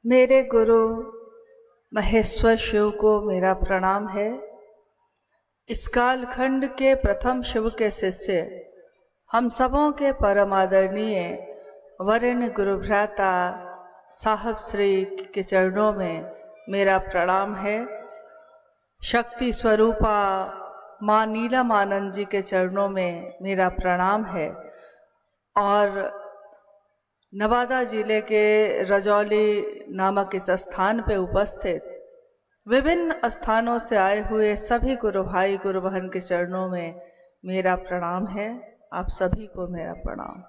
मेरे गुरु महेश्वर शिव को मेरा प्रणाम है। इस कालखंड के प्रथम शिव के शिष्य हम सबों के परम आदरणीय वरेण्य गुरु भ्राता साहब श्री के चरणों में मेरा प्रणाम है। शक्ति स्वरूपा माँ नीलम आनंद जी के चरणों में मेरा प्रणाम है। और नवादा जिले के रजौली नामक इस स्थान पे उपस्थित विभिन्न स्थानों से आए हुए सभी गुरु भाई गुरु बहन के चरणों में मेरा प्रणाम है। आप सभी को मेरा प्रणाम।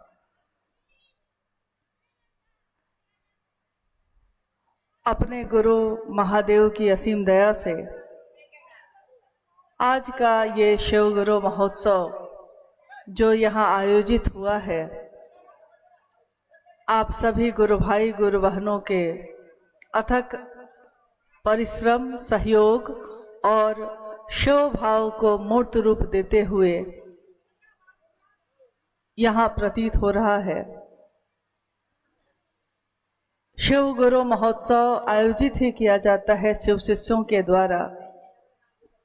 अपने गुरु महादेव की असीम दया से आज का ये शिव गुरु महोत्सव जो यहाँ आयोजित हुआ है, आप सभी गुरु भाई गुरु बहनों के अथक परिश्रम, सहयोग और शिव भाव को मूर्त रूप देते हुए यहाँ प्रतीत हो रहा है। शिव गुरु महोत्सव आयोजित ही किया जाता है शिव शिष्यों के द्वारा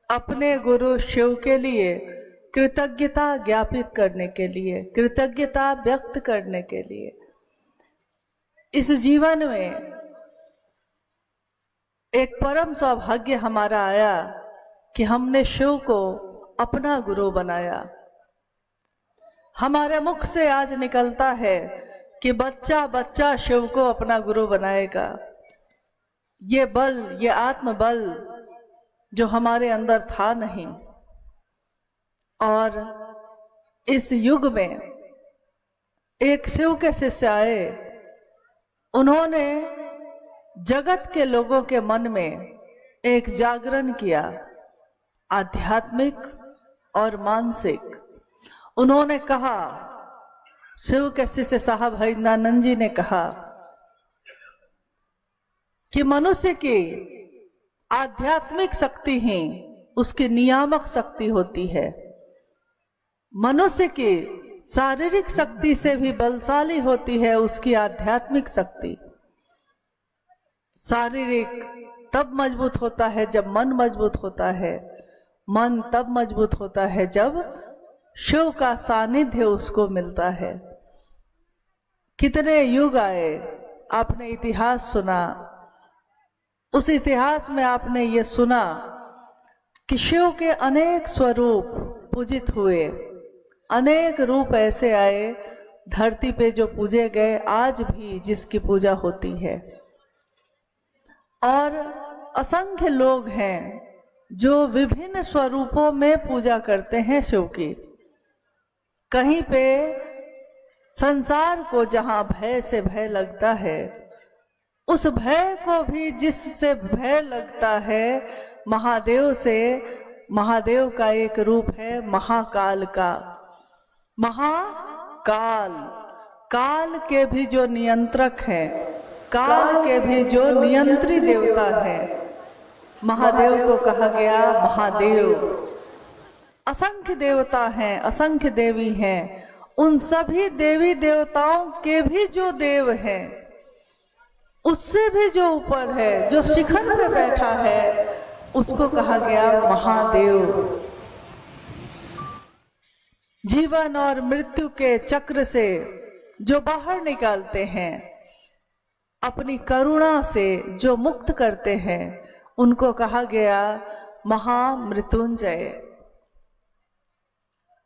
अपने गुरु शिव के लिए कृतज्ञता ज्ञापित करने के लिए, कृतज्ञता व्यक्त करने के लिए। इस जीवन में एक परम सौभाग्य हमारा आया कि हमने शिव को अपना गुरु बनाया। हमारे मुख से आज निकलता है कि बच्चा बच्चा शिव को अपना गुरु बनाएगा। ये बल, ये आत्मबल जो हमारे अंदर था नहीं, और इस युग में एक शिव के शिष्य आए। उन्होंने जगत के लोगों के मन में एक जागरण किया, आध्यात्मिक और मानसिक। उन्होंने कहा, शिव के शिष्य साहब हरिनानंद जी ने कहा कि मनुष्य की आध्यात्मिक शक्ति ही उसकी नियामक शक्ति होती है। मनुष्य की शारीरिक शक्ति से भी बलशाली होती है उसकी आध्यात्मिक शक्ति। शारीरिक तब मजबूत होता है जब मन मजबूत होता है, मन तब मजबूत होता है जब शिव का सानिध्य उसको मिलता है। कितने युग आए, आपने इतिहास सुना, उस इतिहास में आपने ये सुना कि शिव के अनेक स्वरूप पूजित हुए, अनेक रूप ऐसे आए धरती पे जो पूजे गए, आज भी जिसकी पूजा होती है। और असंख्य लोग हैं जो विभिन्न स्वरूपों में पूजा करते हैं शिव की। कहीं पे संसार को जहाँ भय से भय लगता है, उस भय को भी जिससे भय लगता है महादेव से, महादेव का एक रूप है महाकाल का। महाकाल, काल के भी जो नियंत्रक हैं, काल के भी जो नियंत्री देवता है, महादेव को कहा गया महादेव। असंख्य देवता हैं, असंख्य देवी हैं, उन सभी देवी देवताओं के भी जो देव हैं, उससे भी जो ऊपर है, जो शिखर पे बैठा है, उसको कहा गया महादेव। जीवन और मृत्यु के चक्र से जो बाहर निकालते हैं, अपनी करुणा से जो मुक्त करते हैं, उनको कहा गया महामृत्युंजय।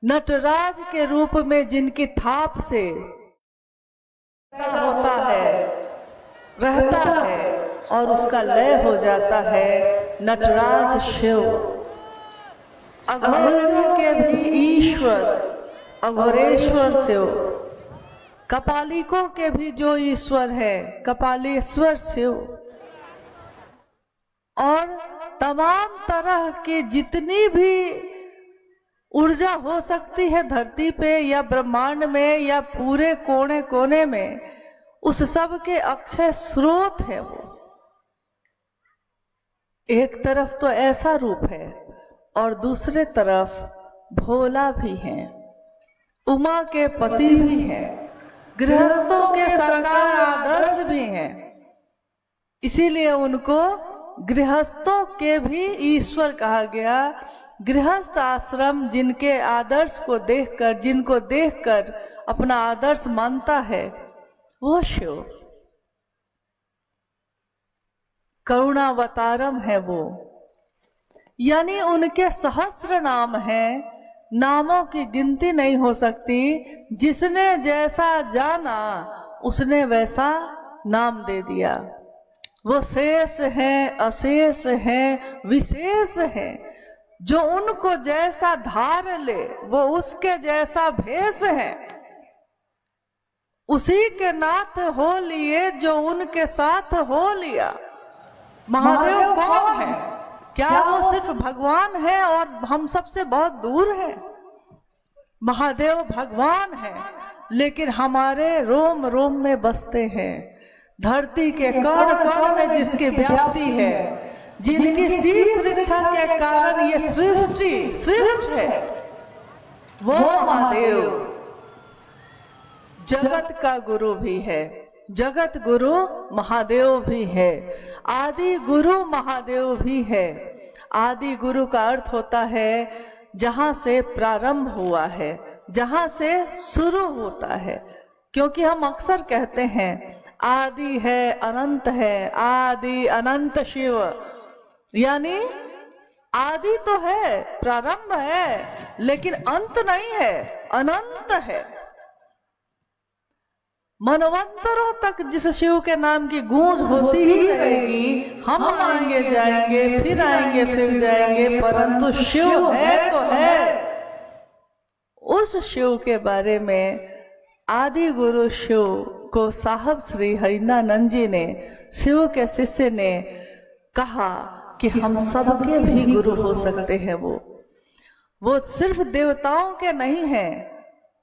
नटराज के रूप में जिनकी थाप से होता है, रहता है और उसका लय हो जाता है, नटराज शिव। अघोरियों के भी ईश्वर अघोरेश्वर शिव, कपालिकों के भी जो ईश्वर है कपालेश्वर शिव। और तमाम तरह की जितनी भी ऊर्जा हो सकती है धरती पे या ब्रह्मांड में या पूरे कोने कोने में, उस सब के अक्षय स्रोत है वो। एक तरफ तो ऐसा रूप है और दूसरे तरफ भोला भी है, उमा के पति भी हैं, गृहस्थों के सरकार आदर्श भी हैं। इसीलिए उनको गृहस्थों के भी ईश्वर कहा गया। गृहस्थ आश्रम जिनके आदर्श को देखकर, जिनको देखकर अपना आदर्श मानता है, वो शिव करुणावतारम है वो। यानी उनके सहस्र नाम हैं, नामों की गिनती नहीं हो सकती। जिसने जैसा जाना उसने वैसा नाम दे दिया। वो शेष हैं, अशेष हैं, विशेष हैं। जो उनको जैसा धार ले वो उसके जैसा भेष है। उसी के नाथ हो लिए जो उनके साथ हो लिया। महादेव कौन है? क्या वो सिर्फ भगवान है और हम सबसे बहुत दूर है? महादेव भगवान है, लेकिन हमारे रोम रोम में बसते हैं। धरती के कण कण में जिसकी व्याप्ति है, जिनकी शीश रक्षा के कारण ये सृष्टि सृष्ट है, वो महादेव जगत का गुरु भी है। जगत गुरु महादेव भी है। आदि गुरु महादेव भी है। आदि गुरु का अर्थ होता है जहां से प्रारंभ हुआ है, जहां से शुरू होता है। क्योंकि हम अक्सर कहते हैं आदि है, अनंत है, आदि अनंत शिव। यानी आदि तो है, प्रारंभ है, लेकिन अंत नहीं है, अनंत है। मनवंतरों तक जिस शिव के नाम की गूंज होती ही रहेगी। हम आएंगे जाएंगे, फिर आएंगे फिर जाएंगे, परंतु शिव है तो है। उस शिव के बारे में आदि गुरु शिव को साहब श्री हरिनानंद जी ने, शिव के शिष्य ने कहा कि हम सबके भी गुरु हो सकते हैं। वो सिर्फ देवताओं के नहीं हैं।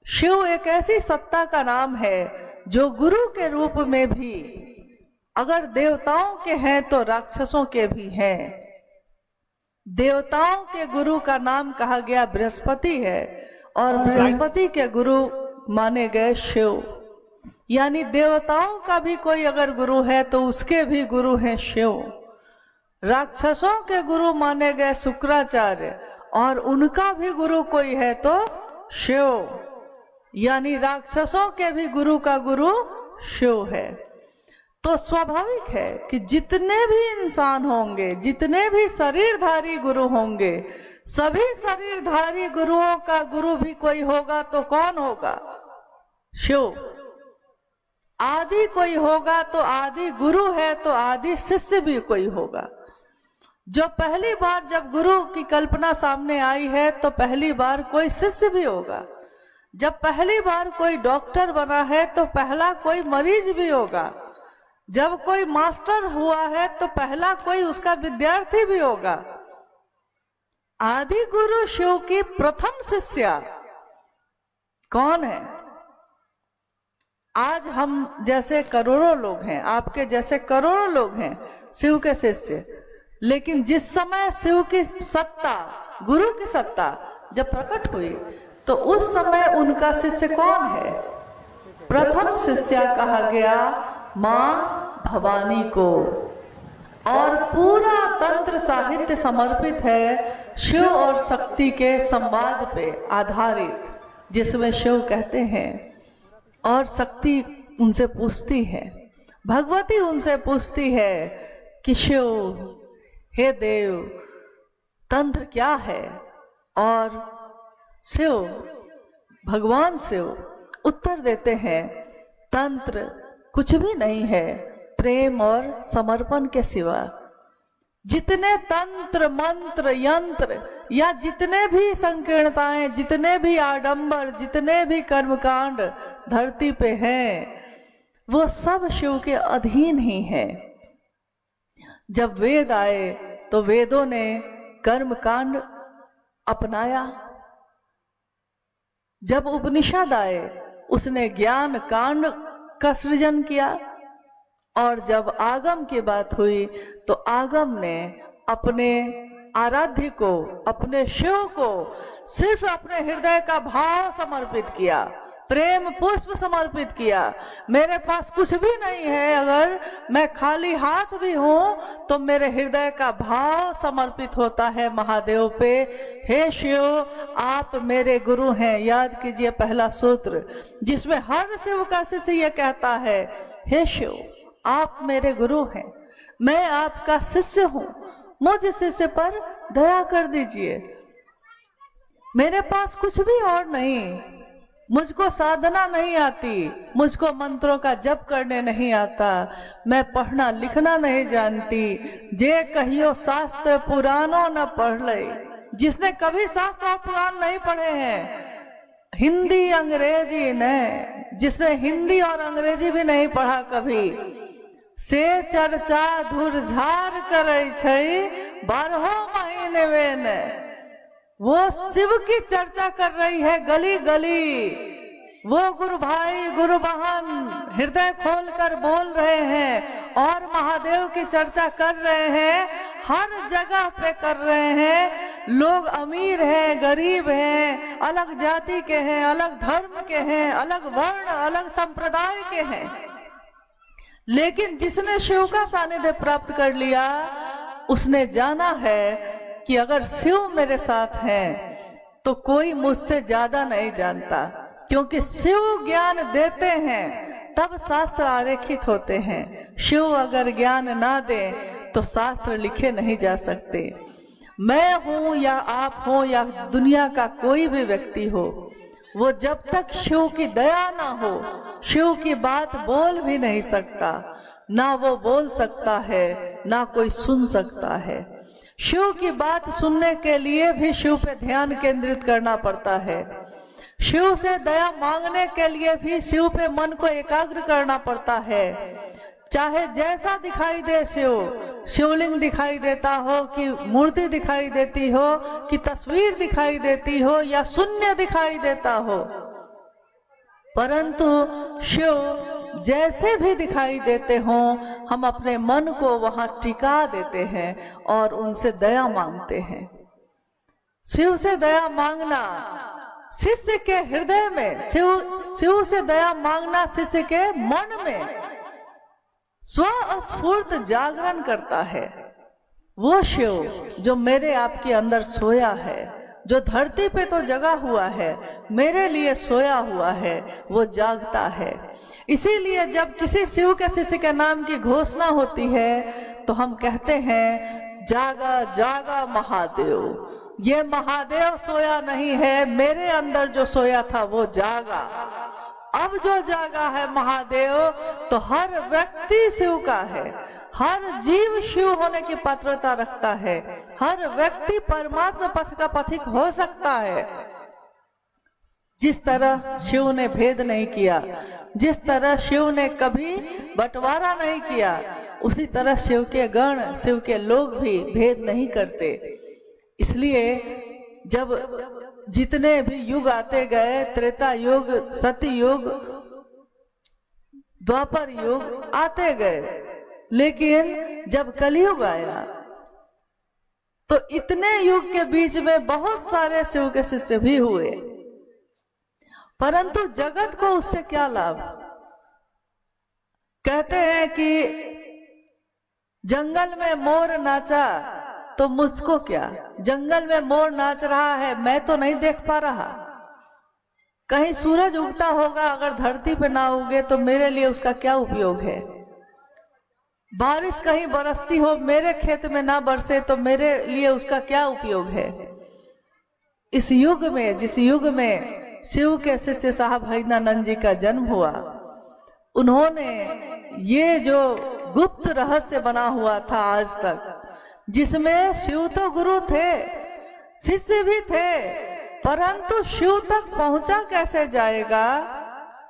शिव एक ऐसी सत्ता का नाम है जो गुरु के रूप में भी अगर देवताओं के हैं तो राक्षसों के भी हैं। देवताओं के गुरु का नाम कहा गया बृहस्पति है, और बृहस्पति के गुरु माने गए शिव। यानी देवताओं का भी कोई अगर गुरु है तो उसके भी गुरु हैं शिव। राक्षसों के गुरु माने गए शुक्राचार्य, और उनका भी गुरु कोई है तो शिव। यानी राक्षसों के भी गुरु का गुरु शिव है। तो स्वाभाविक है कि जितने भी इंसान होंगे, जितने भी शरीरधारी गुरु होंगे, सभी शरीरधारी गुरुओं का गुरु भी कोई होगा तो कौन होगा? शिव। आदि कोई होगा तो आदि गुरु है तो आदि शिष्य भी कोई होगा। जो पहली बार जब गुरु की कल्पना सामने आई है तो पहली बार कोई शिष्य भी होगा। जब पहली बार कोई डॉक्टर बना है तो पहला कोई मरीज भी होगा। जब कोई मास्टर हुआ है तो पहला कोई उसका विद्यार्थी भी होगा। आदि गुरु शिव की प्रथम शिष्या कौन है? आज हम जैसे करोड़ों लोग हैं, आपके जैसे करोड़ों लोग हैं शिव के शिष्य, लेकिन जिस समय शिव की सत्ता, गुरु की सत्ता जब प्रकट हुई तो उस समय उनका शिष्य कौन है? प्रथम शिष्या कहा गया मां भवानी को। और पूरा तंत्र साहित्य समर्पित है शिव और शक्ति के संवाद पे आधारित, जिसमें शिव कहते हैं और शक्ति उनसे पूछती है, भगवती उनसे पूछती है कि शिव, हे देव, तंत्र क्या है? और शिव, भगवान शिव उत्तर देते हैं, तंत्र कुछ भी नहीं है प्रेम और समर्पण के सिवा। जितने तंत्र, मंत्र, यंत्र या जितने भी संकीर्णताएं, जितने भी आडंबर, जितने भी कर्मकांड धरती पे हैं, वो सब शिव के अधीन ही हैं। जब वेद आए तो वेदों ने कर्मकांड अपनाया। जब उपनिषद आए उसने ज्ञान कांड का सृजन किया। और जब आगम की बात हुई तो आगम ने अपने आराध्य को, अपने शिव को सिर्फ अपने हृदय का भाव समर्पित किया, प्रेम पुष्प समर्पित किया। मेरे पास कुछ भी नहीं है, अगर मैं खाली हाथ भी हूं तो मेरे हृदय का भाव समर्पित होता है महादेव पे। हे शिव, आप मेरे गुरु हैं। याद कीजिए पहला सूत्र, जिसमें हर शिव का शिष्य ये कहता है, हे शिव आप मेरे गुरु हैं, मैं आपका शिष्य हूं, मुझ शिष्य पर दया कर दीजिए। मेरे पास कुछ भी और नहीं, मुझको साधना नहीं आती, मुझको मंत्रों का जप करने नहीं आता, मैं पढ़ना लिखना नहीं जानती। जे कहियो शास्त्र पुराणों न पढ़ ले, जिसने कभी शास्त्र और पुराण नहीं पढ़े हैं, हिंदी अंग्रेजी ने, जिसने हिंदी और अंग्रेजी भी नहीं पढ़ा कभी, से चर्चा धुरझार करे छै 12 महीने में। वो शिव की चर्चा कर रही है गली गली, वो गुरु भाई गुरु बहन हृदय खोलकर बोल रहे हैं और महादेव की चर्चा कर रहे हैं, हर जगह पे कर रहे हैं। लोग अमीर हैं, गरीब हैं, अलग जाति के हैं, अलग धर्म के हैं, अलग वर्ण अलग संप्रदाय के हैं, लेकिन जिसने शिव का सानिध्य प्राप्त कर लिया उसने जाना है कि अगर शिव मेरे साथ हैं तो कोई मुझसे ज्यादा नहीं जानता, क्योंकि शिव ज्ञान देते हैं तब शास्त्र आरेखित होते हैं। शिव अगर ज्ञान ना दे तो शास्त्र लिखे नहीं जा सकते। मैं हूं या आप हो या दुनिया का कोई भी व्यक्ति हो, वो जब तक शिव की दया ना हो शिव की बात बोल भी नहीं सकता, ना वो बोल सकता है ना कोई सुन सकता है। शिव की बात सुनने के लिए भी शिव पे ध्यान केंद्रित करना पड़ता है। शिव से दया मांगने के लिए भी शिव पे मन को एकाग्र करना पड़ता है। चाहे जैसा दिखाई दे शिव, शिवलिंग दिखाई देता हो कि मूर्ति दिखाई देती हो कि तस्वीर दिखाई देती हो या शून्य दिखाई देता हो, परंतु शिव जैसे भी दिखाई देते हों हम अपने मन को वहां टिका देते हैं और उनसे दया मांगते हैं। शिव से दया मांगना शिष्य के हृदय में, शिव से दया मांगना शिष्य के मन में स्वस्फूर्त जागरण करता है। वो शिव जो मेरे आपके अंदर सोया है, जो धरती पे तो जगा हुआ है, मेरे लिए सोया हुआ है, वो जागता है। इसीलिए जब किसी शिव के शिष्य के नाम की घोषणा होती है तो हम कहते हैं, जागा जागा महादेव। ये महादेव सोया नहीं है, मेरे अंदर जो सोया था वो जागा। अब जो जागा है महादेव, तो हर व्यक्ति शिव का है, हर जीव शिव होने की पात्रता रखता है, हर व्यक्ति परमात्मा पथ का पथिक हो सकता है। जिस तरह शिव ने भेद नहीं किया, जिस तरह शिव ने कभी बंटवारा नहीं किया, उसी तरह शिव के गण, शिव के लोग भी भेद नहीं करते। इसलिए जब जितने भी युग आते गए, त्रेता युग, सत्य युग, द्वापर युग आते गए, लेकिन जब कलयुग आया तो इतने युग के बीच में बहुत सारे शिव के शिष्य भी हुए, परंतु जगत को उससे क्या लाभ। कहते हैं कि जंगल में मोर नाचा तो मुझको क्या, जंगल में मोर नाच रहा है, मैं तो नहीं देख पा रहा। कहीं सूरज उगता होगा, अगर धरती पे ना उगे तो मेरे लिए उसका क्या उपयोग है। बारिश कहीं बरसती हो, मेरे खेत में ना बरसे तो मेरे लिए उसका क्या उपयोग है। इस युग में, जिस युग में शिव के शिष्य साहब हरिनानंद जी का जन्म हुआ, उन्होंने ये जो गुप्त रहस्य बना हुआ था आज तक, जिसमें शिव तो गुरु थे, शिष्य भी थे, परंतु शिव तक पहुंचा कैसे जाएगा,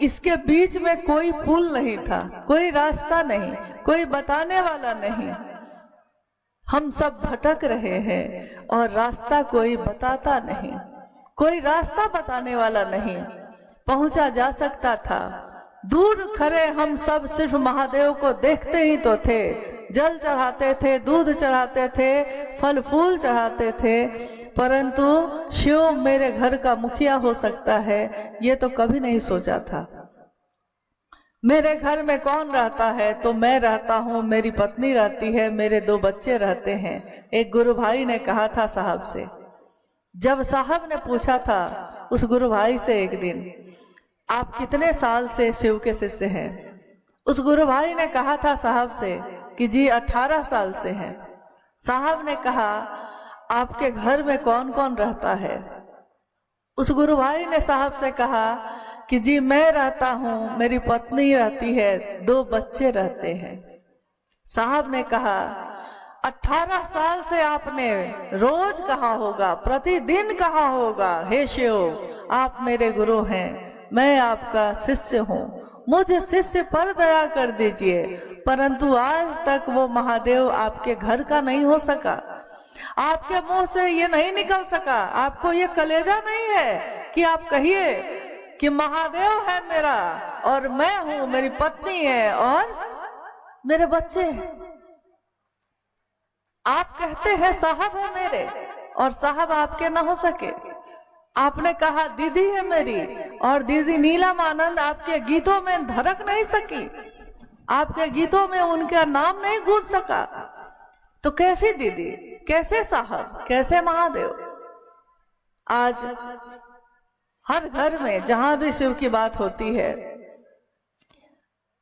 इसके बीच में कोई पुल नहीं था, कोई रास्ता नहीं, कोई बताने वाला नहीं। हम सब भटक रहे हैं और रास्ता कोई बताता नहीं, कोई रास्ता बताने वाला नहीं। पहुंचा जा सकता था, दूर खड़े हम सब सिर्फ महादेव को देखते ही तो थे, जल चढ़ाते थे, दूध चढ़ाते थे, फल फूल चढ़ाते थे, परंतु शिव मेरे घर का मुखिया हो सकता है ये तो कभी नहीं सोचा था। मेरे घर में कौन रहता है? तो मैं रहता हूँ, मेरी पत्नी रहती है, मेरे 2 बच्चे रहते हैं। एक गुरु भाई ने कहा था साहब से, जब साहब ने पूछा था उस गुरु भाई से एक दिन, आप कितने साल से शिव के शिष्य हैं? उस गुरु भाई ने कहा था साहब से कि जी 18 साल से हैं। साहब ने कहा आपके घर में कौन कौन रहता है? उस गुरु भाई ने साहब से कहा कि जी मैं रहता हूँ, मेरी पत्नी रहती है, 2 बच्चे रहते हैं। साहब ने कहा 18 साल से आपने रोज कहा होगा, प्रतिदिन कहा होगा, हे शिव आप मेरे गुरु हैं, मैं आपका शिष्य हूँ, मुझे शिष्य पर दया कर दीजिए। परंतु आज तक वो महादेव आपके घर का नहीं हो सका, आपके मुंह से ये नहीं निकल सका, आपको ये कलेजा नहीं है कि आप कहिए कि महादेव है मेरा और मैं हूं, मेरी पत्नी है और मेरे बच्चे हैं। आप कहते हैं साहब है मेरे और साहब आपके ना हो सके। आपने कहा दीदी है मेरी और दीदी नीलम आनंद आपके गीतों में धड़क नहीं सकी, आपके गीतों में उनका नाम नहीं गूंज सका। तो कैसी दीदी, कैसे साहब, कैसे महादेव? आज हर घर में जहां भी शिव की बात होती है,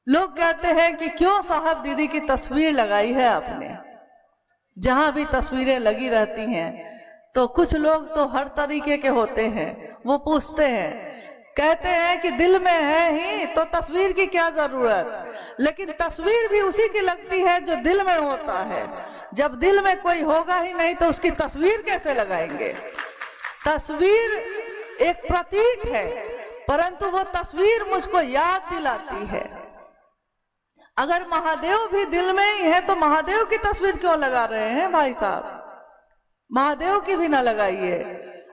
लोग कहते हैं कि क्यों साहब दीदी की तस्वीर लगाई है आपने। जहां भी तस्वीरें लगी रहती हैं तो कुछ लोग तो हर तरीके के होते हैं, वो पूछते हैं, कहते हैं कि दिल में है ही तो तस्वीर की क्या जरूरत। लेकिन तस्वीर भी उसी की लगती है जो दिल में होता है। जब दिल में कोई होगा ही नहीं तो उसकी तस्वीर कैसे लगाएंगे? तस्वीर एक प्रतीक है, परंतु वो तस्वीर मुझको याद दिलाती है। अगर महादेव भी दिल में ही है तो महादेव की तस्वीर क्यों लगा रहे हैं भाई साहब? महादेव की भी ना लगाइए।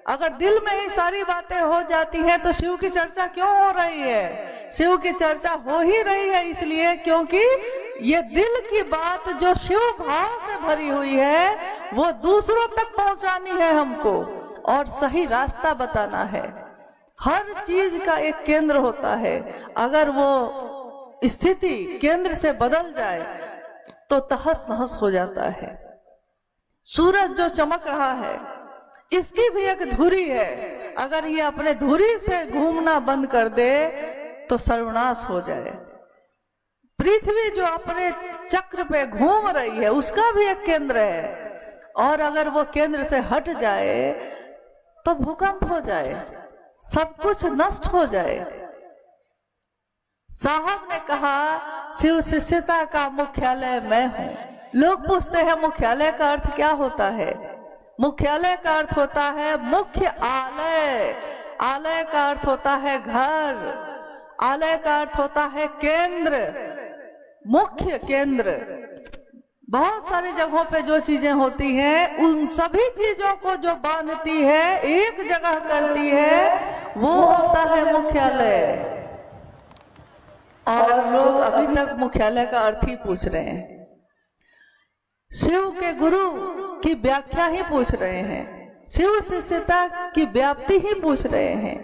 अगर दिल में ही सारी बातें हो जाती हैं तो शिव की चर्चा क्यों हो रही है? शिव की चर्चा हो ही रही है इसलिए क्योंकि ये दिल की बात जो शिव भाव से भरी हुई है वो दूसरों तक पहुंचानी है हमको और सही रास्ता बताना है। हर चीज का एक केंद्र होता है, अगर वो स्थिति केंद्र से बदल जाए तो तहस नहस हो जाता है। सूरज जो चमक रहा है इसकी भी एक धुरी है, अगर ये अपने धुरी से घूमना बंद कर दे तो सर्वनाश हो जाए। पृथ्वी जो अपने चक्र पे घूम रही है उसका भी एक केंद्र है, और अगर वो केंद्र से हट जाए तो भूकंप हो जाए, सब कुछ नष्ट हो जाए। साहब ने कहा शिव शिष्यता का मुख्यालय मैं हूं। लोग पूछते हैं मुख्यालय का अर्थ क्या होता है? मुख्यालय का अर्थ होता है मुख्य आलय, आलय का अर्थ होता है घर, आलय का अर्थ होता है केंद्र, मुख्य केंद्र। बहुत सारी जगहों पे जो चीजें होती हैं उन सभी चीजों को जो बांधती है, एक जगह करती है, वो होता है मुख्यालय। और लोग अभी तक मुख्यालय का अर्थ ही पूछ रहे हैं, शिव के गुरु की व्याख्या ही पूछ रहे हैं, शिव शिष्यता की व्याप्ति ही पूछ रहे हैं,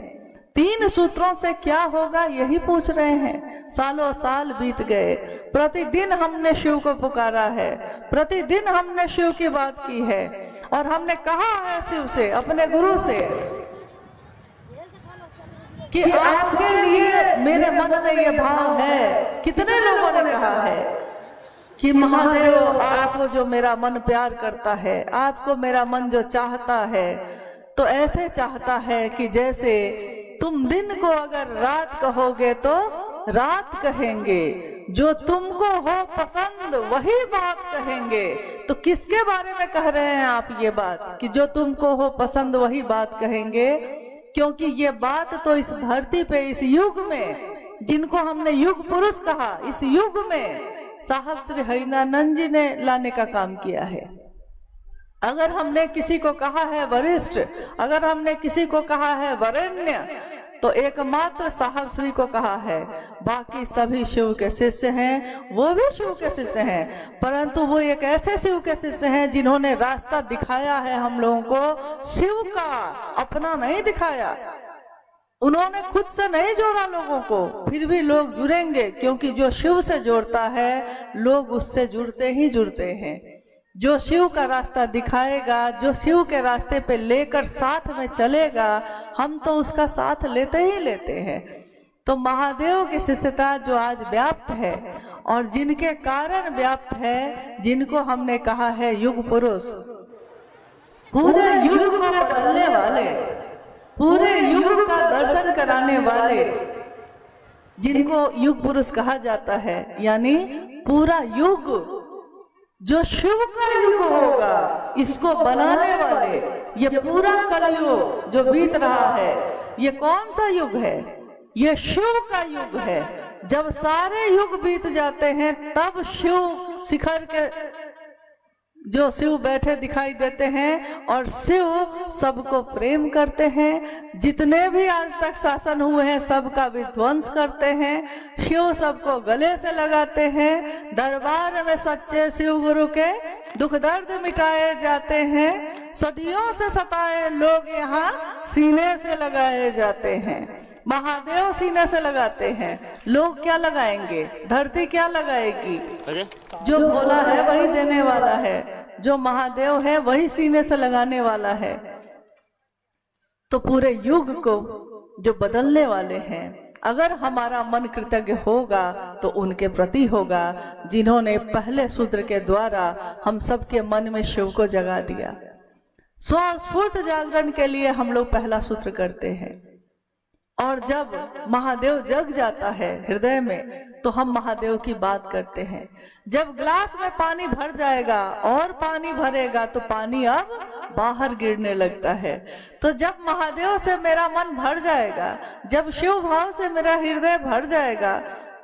3 सूत्रों से क्या होगा यही पूछ रहे हैं। सालों साल बीत गए, प्रतिदिन हमने शिव को पुकारा है, प्रतिदिन हमने शिव की बात की है और हमने कहा है शिव से, अपने गुरु से कि आपके लिए मेरे मन में ये भाव है। कितने लोगों ने कहा है कि महादेव आपको जो मेरा मन प्यार करता है, आपको मेरा मन जो चाहता है तो ऐसे चाहता है कि जैसे तुम दिन को अगर रात कहोगे तो रात कहेंगे, जो तुमको हो पसंद वही बात कहेंगे। तो किसके बारे में कह रहे हैं आप ये बात कि जो तुमको हो पसंद वही बात कहेंगे? क्योंकि ये बात तो इस धरती पे, इस युग में, जिनको हमने युग पुरुष कहा, इस युग में साहब श्री हरिनानंद जी ने लाने का काम किया है। अगर हमने किसी को कहा है वरिष्ठ, अगर हमने किसी को कहा है वरेण्य, तो एकमात्र साहब श्री को कहा है, बाकी सभी शिव के शिष्य हैं, वो भी शिव के शिष्य हैं, परंतु वो एक ऐसे शिव के शिष्य हैं जिन्होंने रास्ता दिखाया है हम लोगों को, शिव का, अपना नहीं दिखाया। उन्होंने खुद से नहीं जोड़ा लोगों को, फिर भी लोग जुड़ेंगे, क्योंकि जो शिव से जोड़ता है लोग उससे जुड़ते ही जुड़ते हैं। जो शिव का रास्ता दिखाएगा, जो शिव के रास्ते पे लेकर साथ में चलेगा, हम तो उसका साथ लेते ही लेते हैं। तो महादेव की शिष्यता जो आज व्याप्त है और जिनके कारण व्याप्त है, जिनको हमने कहा है युग पुरुष, पूरे युग को बदलने वाले, पूरे युग का दर्शन कराने वाले, जिनको युग पुरुष कहा जाता है, यानी पूरा युग जो शिव का युग होगा इसको बनाने वाले, ये पूरा कलयुग जो बीत रहा है, ये कौन सा युग है? ये शिव का युग है। जब सारे युग बीत जाते हैं तब शिव शिखर के जो शिव बैठे दिखाई देते हैं और शिव सबको प्रेम करते हैं। जितने भी आज तक शासन हुए हैं सबका विध्वंस करते हैं, शिव सबको गले से लगाते हैं। दरबार में सच्चे शिव गुरु के दुख दर्द मिटाए जाते हैं। सदियों से सताए लोग यहाँ सीने से लगाए जाते हैं। महादेव सीने से लगाते हैं, लोग क्या लगाएंगे? धरती क्या लगाएगी? जो भोला है वही देने वाला है, जो महादेव है वही सीने से लगाने वाला है। तो पूरे युग को जो बदलने वाले हैं, अगर हमारा मन कृतज्ञ होगा तो उनके प्रति होगा, जिन्होंने पहले सूत्र के द्वारा हम सबके मन में शिव को जगा दिया। स्वस्फूर्त जागरण के लिए हम लोग पहला सूत्र करते हैं, और जब महादेव जग जाता है हृदय में तो हम महादेव की बात करते हैं। जब ग्लास में पानी भर जाएगा और पानी भरेगा तो पानी अब बाहर गिरने लगता है। तो जब महादेव से मेरा मन भर जाएगा, जब शिव भाव से मेरा हृदय भर जाएगा,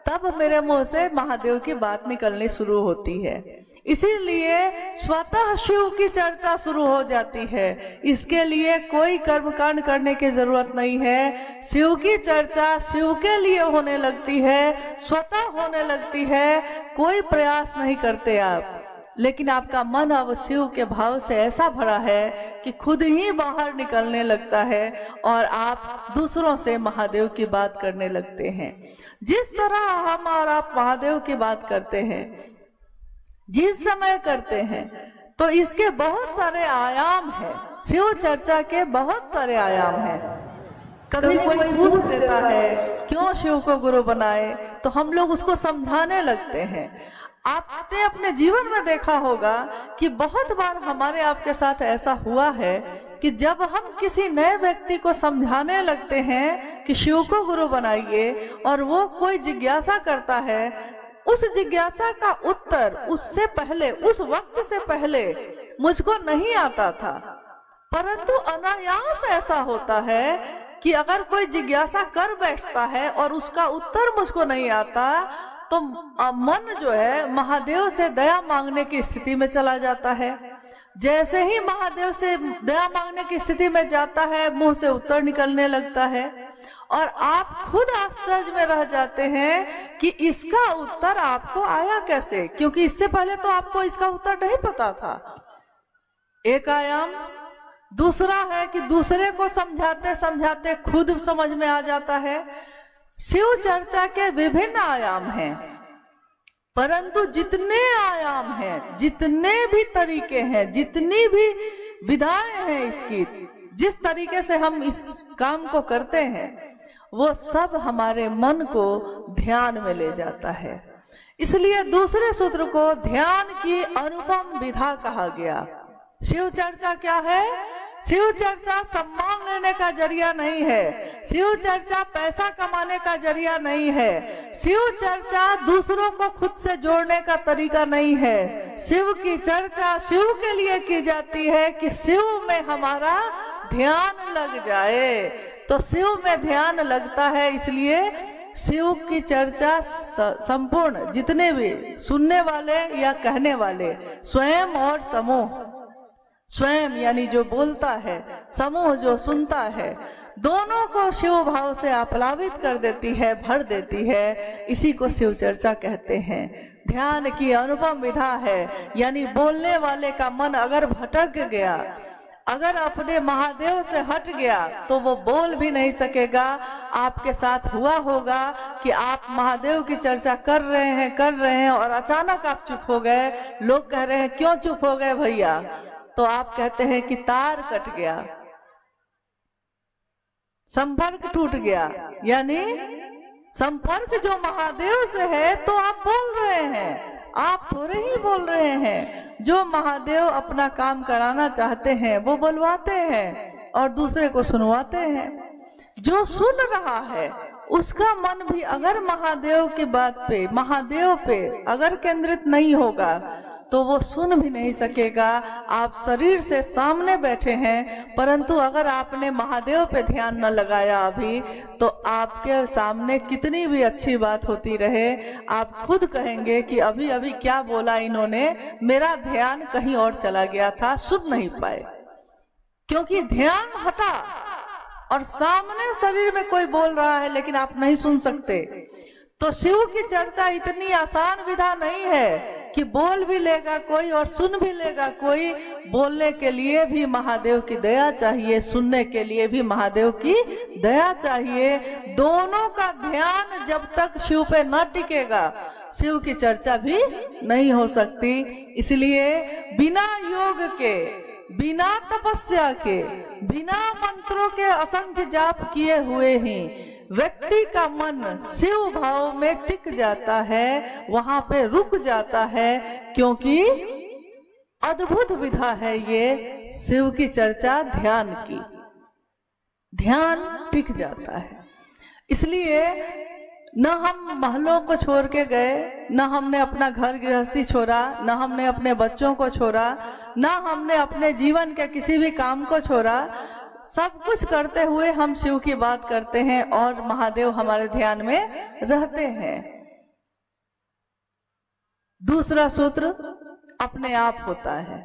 तब मेरे मुंह से महादेव की बात निकलनी शुरू होती है। इसीलिए स्वतः शिव की चर्चा शुरू हो जाती है। इसके लिए कोई कर्मकांड करने की जरूरत नहीं है। शिव की चर्चा शिव के लिए होने लगती है, स्वतः होने लगती है, कोई प्रयास नहीं करते आप। लेकिन आपका मन अब शिव के भाव से ऐसा भरा है कि खुद ही बाहर निकलने लगता है और आप दूसरों से महादेव की बात करने लगते हैं। जिस तरह हम और आप महादेव की बात करते हैं, जिस समय करते हैं, तो इसके बहुत सारे आयाम हैं। शिव चर्चा के बहुत सारे आयाम हैं। कभी कोई पूछ देता है क्यों शिव को गुरु बनाए, तो हम लोग उसको समझाने लगते हैं। आपने अपने जीवन में देखा होगा कि बहुत बार हमारे आपके साथ ऐसा हुआ है कि जब हम किसी नए व्यक्ति को समझाने लगते हैं कि शिव को गुरु बनाइए, और वो कोई जिज्ञासा करता है, उस जिज्ञासा का उत्तर उससे पहले, उस वक्त से पहले मुझको नहीं आता था। परंतु अनायास ऐसा होता है कि अगर कोई जिज्ञासा कर बैठता है और उसका उत्तर मुझको नहीं आता, तो मन जो है महादेव से दया मांगने की स्थिति में चला जाता है। जैसे ही महादेव से दया मांगने की स्थिति में जाता है, मुंह से उत्तर निकलने लगता है, और आप खुद आश्चर्य में रह जाते हैं कि इसका उत्तर आपको आया कैसे, क्योंकि इससे पहले तो आपको इसका उत्तर नहीं पता था। एक आयाम। दूसरा है कि दूसरे को समझाते समझाते खुद समझ में आ जाता है। शिव चर्चा के विभिन्न आयाम हैं, परंतु जितने आयाम हैं, जितने भी तरीके हैं, जितनी भी विधाएं हैं इसकी, जिस तरीके से हम इस काम को करते हैं, वो सब हमारे मन को ध्यान में ले जाता है। इसलिए दूसरे सूत्र को ध्यान की अनुपम विधा कहा गया। शिव चर्चा क्या है? शिव चर्चा सम्मान लेने का जरिया नहीं है। शिव चर्चा पैसा कमाने का जरिया नहीं है। शिव चर्चा दूसरों को खुद से जोड़ने का तरीका नहीं है। शिव की चर्चा शिव के लिए की जाती है कि शिव में हमारा ध्यान लग जाए। तो शिव में ध्यान लगता है, इसलिए शिव की चर्चा संपूर्ण जितने भी सुनने वाले या कहने वाले, स्वयं और समूह, स्वयं यानी जो बोलता है, समूह जो सुनता है, दोनों को शिव भाव से आप्लावित कर देती है, भर देती है। इसी को शिव चर्चा कहते हैं। ध्यान की अनुपम विधा है, यानी बोलने वाले का मन अगर भटक गया, अगर अपने महादेव से हट गया, तो वो बोल भी नहीं सकेगा। आपके साथ हुआ होगा कि आप महादेव की चर्चा कर रहे हैं और अचानक आप चुप हो गए। लोग कह रहे हैं क्यों चुप हो गए भैया, तो आप कहते हैं कि तार कट गया, संपर्क टूट गया। यानी संपर्क जो महादेव से है तो आप बोल रहे हैं, आप थोड़े ही बोल रहे हैं। जो महादेव अपना काम कराना चाहते हैं वो बुलवाते हैं और दूसरे को सुनवाते हैं। जो सुन रहा है उसका मन भी अगर महादेव की बात पे, महादेव पे अगर केंद्रित नहीं होगा तो वो सुन भी नहीं सकेगा। आप शरीर से सामने बैठे हैं, परंतु अगर आपने महादेव पे ध्यान न लगाया अभी, तो आपके सामने कितनी भी अच्छी बात होती रहे, आप खुद कहेंगे कि अभी अभी क्या बोला इन्होंने, मेरा ध्यान कहीं और चला गया था, सुन नहीं पाए, क्योंकि ध्यान हटा। और सामने शरीर में कोई बोल रहा है लेकिन आप नहीं सुन सकते। तो शिव की चर्चा इतनी आसान विधा नहीं है कि बोल भी लेगा कोई और सुन भी लेगा कोई। बोलने के लिए भी महादेव की दया चाहिए, सुनने के लिए भी महादेव की दया चाहिए। दोनों का ध्यान जब तक शिव पे न टिकेगा, शिव की चर्चा भी नहीं हो सकती। इसलिए बिना योग के, बिना तपस्या के, बिना मंत्रों के असंख्य जाप किए हुए ही व्यक्ति का मन शिव भाव में टिक जाता है, वहां पे रुक जाता है, क्योंकि अद्भुत विधा है ये शिव की चर्चा ध्यान की। ध्यान टिक जाता है। इसलिए न हम महलों को छोड़ के गए, न हमने अपना घर गृहस्थी छोड़ा, न हमने अपने बच्चों को छोड़ा, न हमने अपने जीवन के किसी भी काम को छोड़ा। सब कुछ करते हुए हम शिव की बात करते हैं और महादेव हमारे ध्यान में रहते हैं। दूसरा सूत्र अपने आप होता है।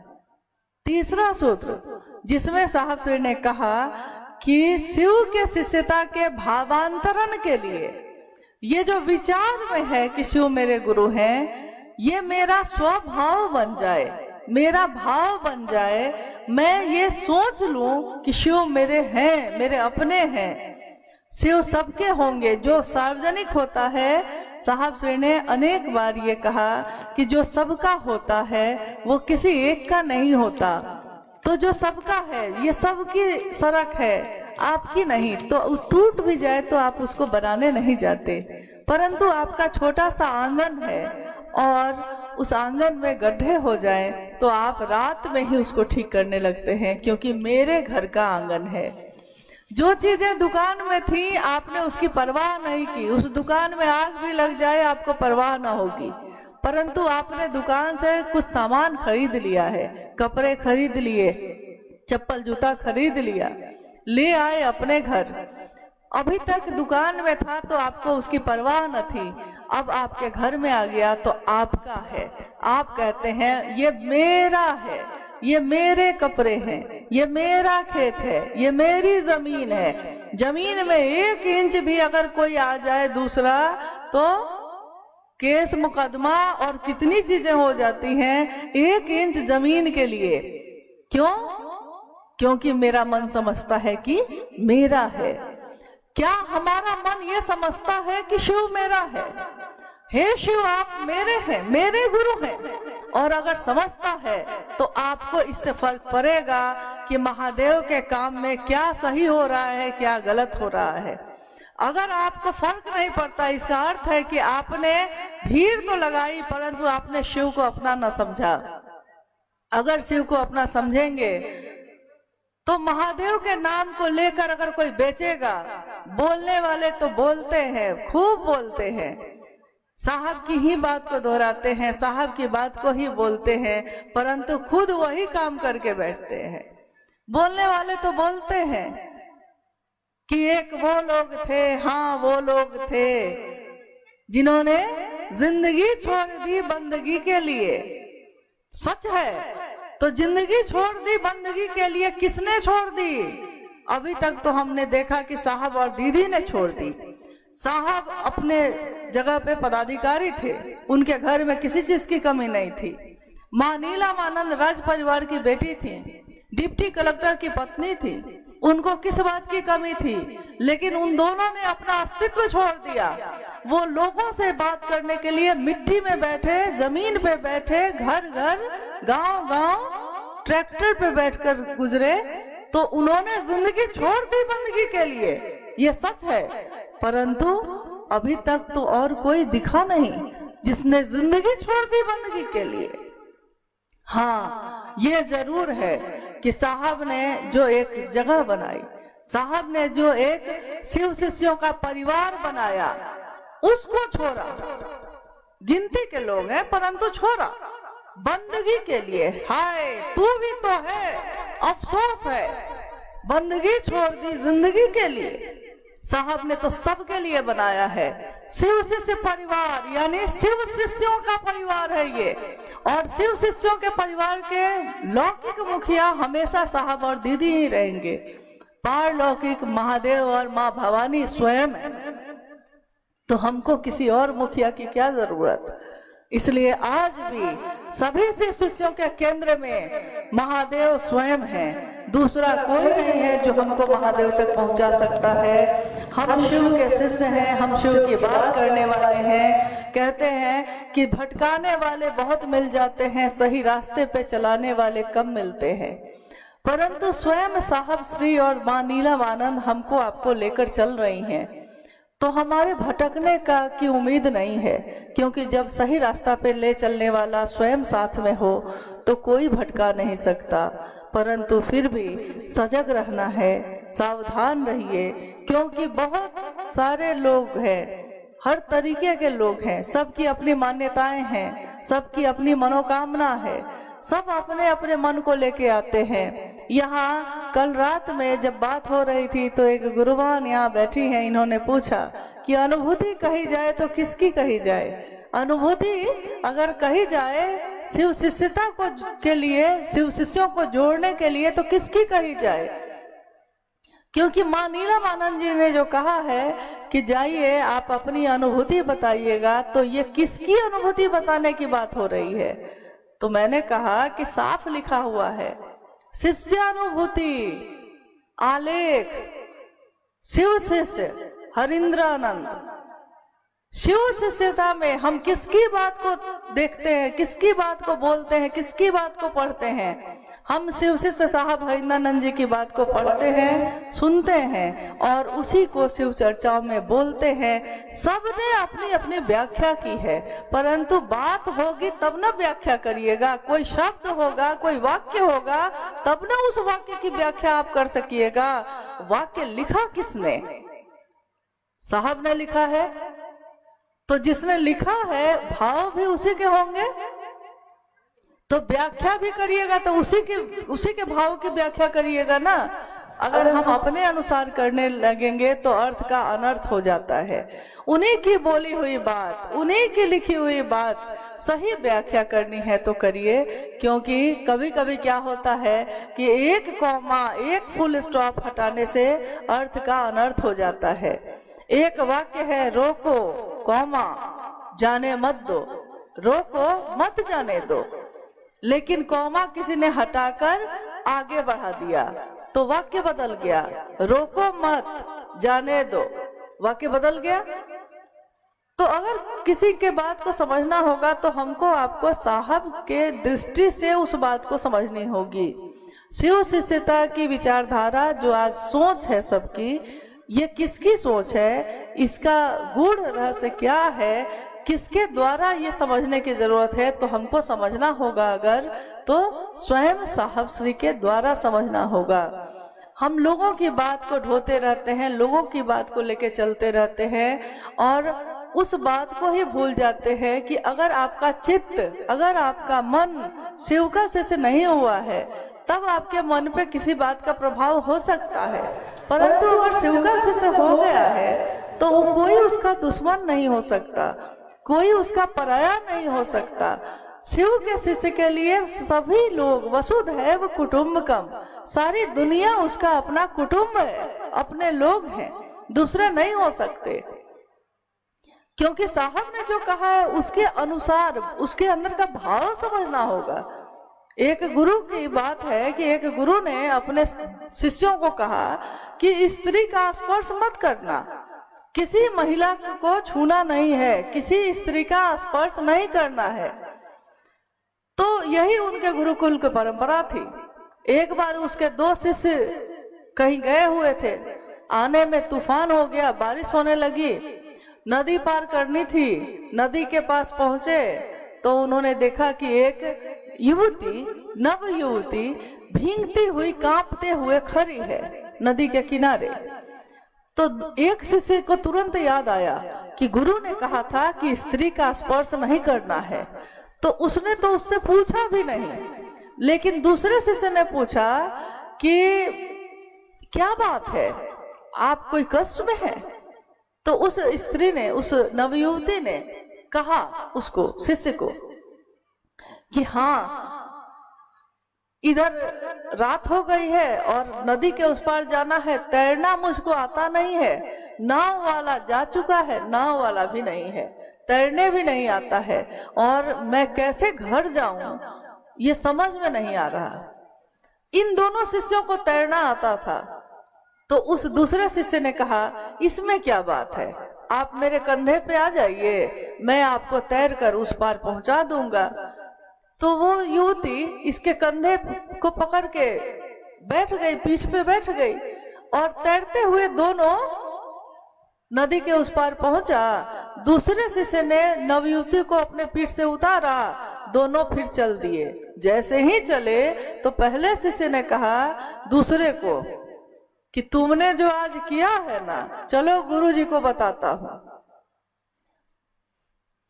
तीसरा सूत्र जिसमें साहब श्री ने कहा कि शिव के शिष्यता के भावांतरण के लिए ये जो विचार में है कि शिव मेरे गुरु हैं, ये मेरा स्वभाव बन जाए, मेरा भाव बन जाए। मैं ये सोच लूं कि शिव मेरे हैं, मेरे अपने हैं। शिव सबके होंगे। जो सार्वजनिक होता है, साहब श्री ने अनेक बार ये कहा कि जो सबका होता है वो किसी एक का नहीं होता। तो जो सबका है, ये सबकी सड़क है, आपकी नहीं। तो टूट भी जाए तो आप उसको बनाने नहीं जाते, परंतु आपका छोटा सा आंगन है और उस आंगन में गड्ढे हो जाए तो आप रात में ही उसको ठीक करने लगते हैं, क्योंकि मेरे घर का आंगन है। जो चीजें दुकान में थी आपने उसकी परवाह नहीं की, उस दुकान में आग भी लग जाए आपको परवाह ना होगी, परंतु आपने दुकान से कुछ सामान खरीद लिया है, कपड़े खरीद लिए, चप्पल जूता खरीद लिया, ले आए अपने घर। अभी तक दुकान में था तो आपको उसकी परवाह न थी, अब आपके घर में आ गया तो आपका है। आप कहते हैं ये मेरा है, ये मेरे कपड़े हैं, ये मेरा खेत है, ये मेरी जमीन है। जमीन में 1 इंच भी अगर कोई आ जाए दूसरा तो केस मुकदमा और कितनी चीजें हो जाती हैं 1 इंच जमीन के लिए। क्यों? क्योंकि मेरा मन समझता है कि मेरा है। क्या हमारा मन ये समझता है कि शिव मेरा है? हे शिव आप मेरे हैं, मेरे गुरु हैं। और अगर समझता है तो आपको इससे फर्क पड़ेगा कि महादेव के काम में क्या सही हो रहा है, क्या गलत हो रहा है। अगर आपको फर्क नहीं पड़ता, इसका अर्थ है कि आपने भीड़ तो लगाई परंतु आपने शिव को अपना न समझा। अगर शिव को अपना समझेंगे तो महादेव के नाम को लेकर अगर कोई बेचेगा, बोलने वाले तो बोलते हैं, खूब बोलते हैं, साहब की ही बात को दोहराते हैं, साहब की बात को ही बोलते हैं, परंतु खुद वही काम करके बैठते हैं। बोलने वाले तो बोलते हैं कि एक वो लोग थे, हाँ वो लोग थे जिन्होंने जिंदगी छोड़ दी बंदगी के लिए। सच है, तो जिंदगी छोड़ दी बंदगी के लिए, किसने छोड़ दी? अभी तक तो हमने देखा कि साहब और दीदी ने छोड़ दी। साहब अपने जगह पे पदाधिकारी थे, उनके घर में किसी चीज की कमी नहीं थी। माँ नीलम आनंद राज परिवार की बेटी थी, डिप्टी कलेक्टर की पत्नी थी, उनको किस बात की कमी थी? लेकिन उन दोनों ने अपना अस्तित्व छोड़ दिया। वो लोगों से बात करने के लिए मिट्टी में बैठे, जमीन पे बैठे, घर घर, गांव गांव, ट्रैक्टर पे बैठकर गुजरे। तो उन्होंने जिंदगी छोड़ दी बंदगी के लिए, ये सच है। परंतु अभी तक तो और कोई दिखा नहीं जिसने जिंदगी छोड़ दी बंदगी के लिए। हाँ, ये जरूर है कि साहब ने जो एक जगह बनाई, साहब ने जो एक शिव शिष्यों का परिवार बनाया, उसको छोड़ा। गिनती के लोग हैं परंतु छोड़ा बंदगी के लिए। हाय, तू भी तो है, अफसोस है, बंदगी छोड़ दी जिंदगी के लिए। साहब ने तो सबके लिए बनाया है। शिव शिष्य परिवार यानी शिव शिष्यों का परिवार है ये। और शिव शिष्यों के परिवार के लौकिक मुखिया हमेशा साहब और दीदी ही रहेंगे। पारलौकिक महादेव और माँ भवानी स्वयं है, तो हमको किसी और मुखिया की क्या जरूरत। इसलिए आज भी सभी शिव शिष्यों के केंद्र में महादेव स्वयं है, दूसरा कोई नहीं है जो हमको महादेव तक पहुंचा सकता है। हम शिव के शिष्य हैं, हम शिव की बात करने वाले हैं। कहते हैं कि भटकाने वाले बहुत मिल जाते हैं, सही रास्ते पे चलाने वाले कम मिलते हैं। परंतु स्वयं साहब श्री और माँ नीलम आनंद हमको आपको लेकर चल रही हैं, तो हमारे भटकने का की उम्मीद नहीं है, क्योंकि जब सही रास्ता पे ले चलने वाला स्वयं साथ में हो तो कोई भटका नहीं सकता। परंतु फिर भी सजग रहना है, सावधान रहिए, क्योंकि बहुत सारे लोग हैं, हर तरीके के लोग हैं, सबकी अपनी मान्यताएं हैं, सबकी अपनी मनोकामना है, सब अपने अपने मन को लेके आते हैं। यहाँ कल रात में जब बात हो रही थी तो एक गुरुवान यहाँ बैठी हैं, इन्होंने पूछा कि अनुभूति कही जाए तो किसकी कही जाए? अनुभूति अगर कही जाए शिव शिष्यता को के लिए, शिव शिष्यों को जोड़ने के लिए, तो किसकी कही जाए? क्योंकि माँ नीलम आनंद जी ने जो कहा है कि जाइए आप अपनी अनुभूति बताइएगा, तो ये किसकी अनुभूति बताने की बात हो रही है? तो मैंने कहा कि साफ लिखा हुआ है, शिष्यानुभूति आलेख शिव शिष्य हरिंद्रानंद। शिव शिष्यता में हम किसकी बात को देखते हैं, किसकी बात को बोलते हैं, किसकी बात को पढ़ते हैं? हम शिव शिष्य साहब हरिंद्रानंद जी की बात को पढ़ते हैं, सुनते हैं और उसी को शिव चर्चाओं में बोलते हैं। सबने अपनी अपनी व्याख्या की है, परंतु बात होगी तब ना व्याख्या करिएगा। कोई शब्द होगा, कोई वाक्य होगा, तब ना उस वाक्य की व्याख्या आप कर सकिएगा। वाक्य लिखा किसने? साहब ने लिखा है, तो जिसने लिखा है भाव भी उसी के होंगे, तो व्याख्या भी करिएगा तो उसी के भाव की व्याख्या करिएगा ना। अगर हम अपने अनुसार करने लगेंगे तो अर्थ का अनर्थ हो जाता है। उन्हीं की बोली हुई बात, उन्हीं की लिखी हुई बात सही व्याख्या करनी है तो करिए। क्योंकि कभी कभी क्या होता है कि एक कॉमा, एक फुल स्टॉप हटाने से अर्थ का अनर्थ हो जाता है। एक वाक्य है, रोको कॉमा जाने मत दो, रोको मत जाने दो, लेकिन कॉमा किसी ने हटाकर आगे बढ़ा दिया तो वाक्य बदल गया। रोको मत जाने दो, वाक्य बदल गया। तो अगर किसी के बात को समझना होगा तो हमको आपको साहब के दृष्टि से उस बात को समझनी होगी। शिव शिष्यता की विचारधारा जो आज सोच है सबकी, ये किसकी सोच है, इसका गूढ़ रहस्य क्या है, किसके द्वारा ये समझने की जरूरत है, तो हमको समझना होगा अगर, तो स्वयं साहब श्री के द्वारा समझना होगा। हम लोगों की बात को ढोते रहते हैं, लोगों की बात को लेके चलते रहते हैं और उस बात को ही भूल जाते हैं कि अगर आपका चित्त, अगर आपका मन शिव का शिष्य नहीं हुआ है, तब आपके मन पे किसी बात का प्रभाव हो सकता है। परंतु अगर शिव का शिष्य हो गया है तो कोई उसका दुश्मन नहीं हो सकता, कोई उसका पराया नहीं हो सकता। शिव के शिष्य के लिए सभी लोग वसुधैव कुटुम्बकम, सारी दुनिया उसका अपना कुटुंब है, अपने लोग हैं, दूसरे नहीं हो सकते। क्योंकि साहब ने जो कहा है उसके अनुसार उसके अंदर का भाव समझना होगा। एक गुरु की बात है कि एक गुरु ने अपने शिष्यों को कहा कि स्त्री का स्पर्श मत करना, किसी महिला को छूना नहीं है, किसी स्त्री का स्पर्श नहीं करना है। तो यही उनके गुरुकुल की परंपरा थी। एक बार उसके 2 शिष्य कहीं गए हुए थे, आने में तूफान हो गया, बारिश होने लगी, नदी पार करनी थी। नदी के पास पहुंचे तो उन्होंने देखा कि एक युवती, नव युवती भीगती हुई कांपते हुए खड़ी है नदी के किनारे। तो एक शिष्य को तुरंत याद आया कि गुरु ने कहा था कि स्त्री का स्पर्श नहीं करना है। तो उसने तो उससे पूछा भी नहीं, लेकिन दूसरे शिष्य ने पूछा कि क्या बात है, आप कोई कष्ट में हैं? तो उस स्त्री ने, उस नवयुवती ने कहा उसको, शिष्य को, कि हाँ, इधर रात हो गई है और नदी के उस पार जाना है, तैरना मुझको आता नहीं है, नाव वाला जा चुका है, नाव वाला भी नहीं है, तैरने भी नहीं आता है, और मैं कैसे घर जाऊं ये समझ में नहीं आ रहा। इन दोनों शिष्यों को तैरना आता था। तो उस दूसरे शिष्य ने कहा, इसमें क्या बात है, आप मेरे कंधे पे आ जाइए, मैं आपको तैर कर उस पार पहुंचा दूंगा। तो वो युवती इसके कंधे को पकड़ के बैठ गई, पीठ पे बैठ गई, और तैरते हुए दोनों नदी के उस पार पहुंचा। दूसरे शिष्य ने नवयुवती को अपने पीठ से उतारा, दोनों फिर चल दिए। जैसे ही चले तो पहले शिष्य ने कहा दूसरे को कि तुमने जो आज किया है ना, चलो गुरुजी को बताता हूं।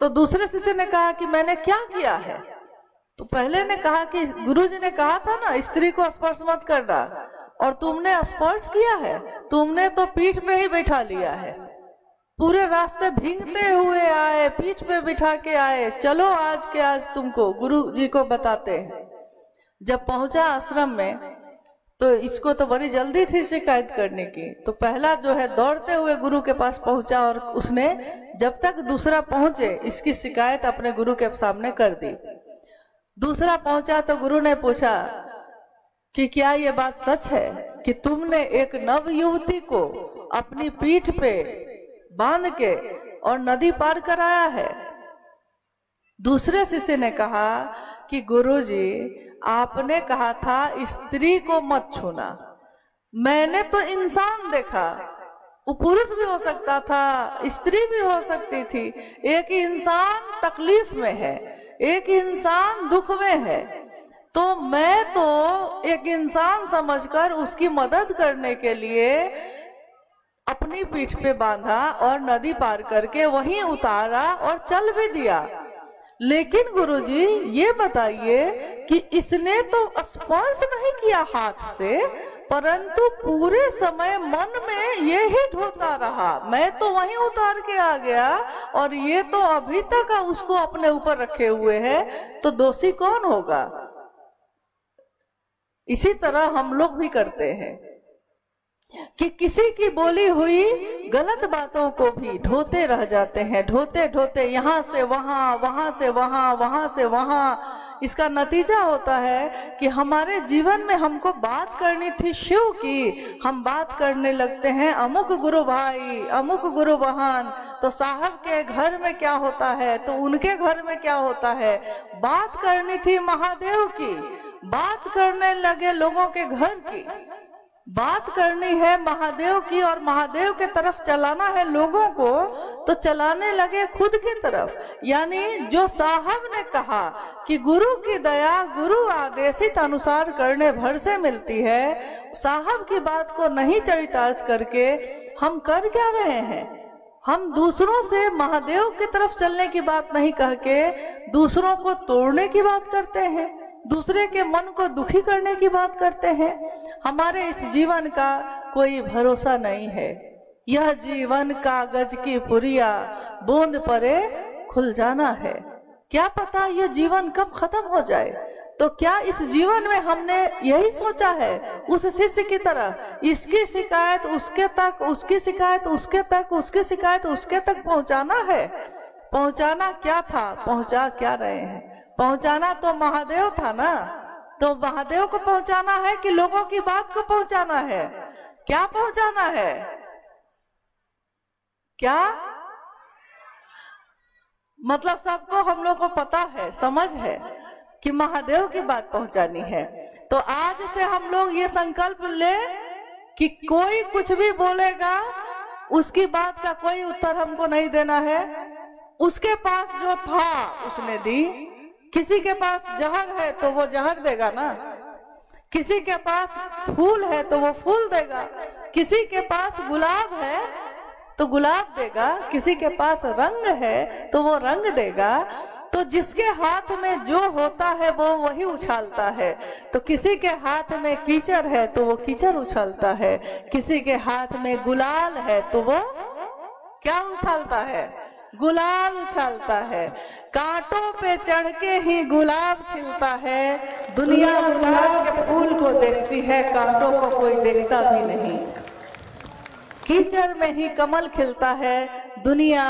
तो दूसरे शिष्य ने कहा कि मैंने क्या किया है? तो पहले ने कहा कि गुरुजी ने कहा था ना स्त्री को स्पर्श मत करना, और तुमने स्पर्श किया है, तुमने तो पीठ पे ही बैठा लिया है, पूरे रास्ते भीगते हुए आए, पीठ पे बिठा के आए, चलो आज के आज तुमको गुरुजी को बताते हैं। जब पहुंचा आश्रम में तो इसको तो बड़ी जल्दी थी शिकायत करने की, तो पहला जो है दौड़ते हुए गुरु के पास पहुंचा, और उसने जब तक दूसरा पहुंचे इसकी शिकायत अपने गुरु के सामने कर दी। दूसरा पहुंचा तो गुरु ने पूछा कि क्या ये बात सच है कि तुमने एक नव युवती को अपनी पीठ पे बांध के और नदी पार कराया है? दूसरे शिष्य ने कहा कि गुरुजी, आपने कहा था स्त्री को मत छूना, मैंने तो इंसान देखा, वो पुरुष भी हो सकता था, स्त्री भी हो सकती थी, एक इंसान तकलीफ में है, एक इंसान दुख में है, तो मैं तो एक इंसान समझकर उसकी मदद करने के लिए अपनी पीठ पे बांधा और नदी पार करके वहीं उतारा और चल भी दिया। लेकिन गुरुजी ये बताइए कि इसने तो स्पर्श नहीं किया हाथ से, परंतु पूरे समय मन में ये ही ढोता रहा, मैं तो वहीं उतार के आ गया और ये तो अभी तक उसको अपने ऊपर रखे हुए है, तो दोषी कौन होगा? इसी तरह हम लोग भी करते हैं कि किसी की बोली हुई गलत बातों को भी ढोते रह जाते हैं, ढोते ढोते यहाँ से वहां, वहां से वहां, वहां से वहां। इसका नतीजा होता है कि हमारे जीवन में हमको बात करनी थी शिव की, हम बात करने लगते हैं अमुक गुरु भाई, अमुक गुरु बहन, तो साहब के घर में क्या होता है तो उनके घर में क्या होता है। बात करनी थी महादेव की, बात करने लगे लोगों के घर की। बात करनी है महादेव की और महादेव के तरफ चलाना है लोगों को, तो चलाने लगे खुद की तरफ। यानी जो साहब ने कहा कि गुरु की दया गुरु आदेशित अनुसार करने भर से मिलती है, साहब की बात को नहीं चरितार्थ करके हम कर क्या रहे हैं? हम दूसरों से महादेव की तरफ चलने की बात नहीं कह के दूसरों को तोड़ने की बात करते हैं, दूसरे के मन को दुखी करने की बात करते हैं। हमारे इस जीवन का कोई भरोसा नहीं है। यह जीवन कागज की पुरिया, बूंद परे खुल जाना है। क्या पता ये जीवन कब खत्म हो जाए। तो क्या इस जीवन में हमने यही सोचा है उस शिष्य की तरह, इसकी शिकायत उसके तक, उसकी शिकायत उसके तक, उसकी शिकायत उसके तक पहुंचाना है? पहुंचाना क्या था, पहुंचा क्या रहे हैं? पहुंचाना तो महादेव था ना। तो महादेव को पहुंचाना है कि लोगों की बात को पहुंचाना है? क्या पहुंचाना है? क्या मतलब सबको हम लोग को पता है, समझ है कि महादेव की बात पहुंचानी है। तो आज से हम लोग ये संकल्प ले कि कोई कुछ भी बोलेगा उसकी बात का कोई उत्तर हमको नहीं देना है। उसके पास जो था उसने दी। किसी के पास जहर है तो वो जहर देगा ना, किसी के पास फूल है तो वो फूल देगा, किसी के पास गुलाब है तो गुलाब देगा, किसी के पास रंग है तो वो रंग देगा। तो जिसके हाथ में जो होता है वो वही उछालता है। तो किसी के हाथ में कीचड़ है तो वो कीचड़ उछालता है, किसी के हाथ में गुलाल है तो वो क्या उछालता है? गुलाल उछालता है। कांटों पे चढ़ के ही गुलाब खिलता है। दुनिया गुलाब के फूल को देखती है, कांटों को कोई देखता भी नहीं। कीचड़ में ही कमल खिलता है, दुनिया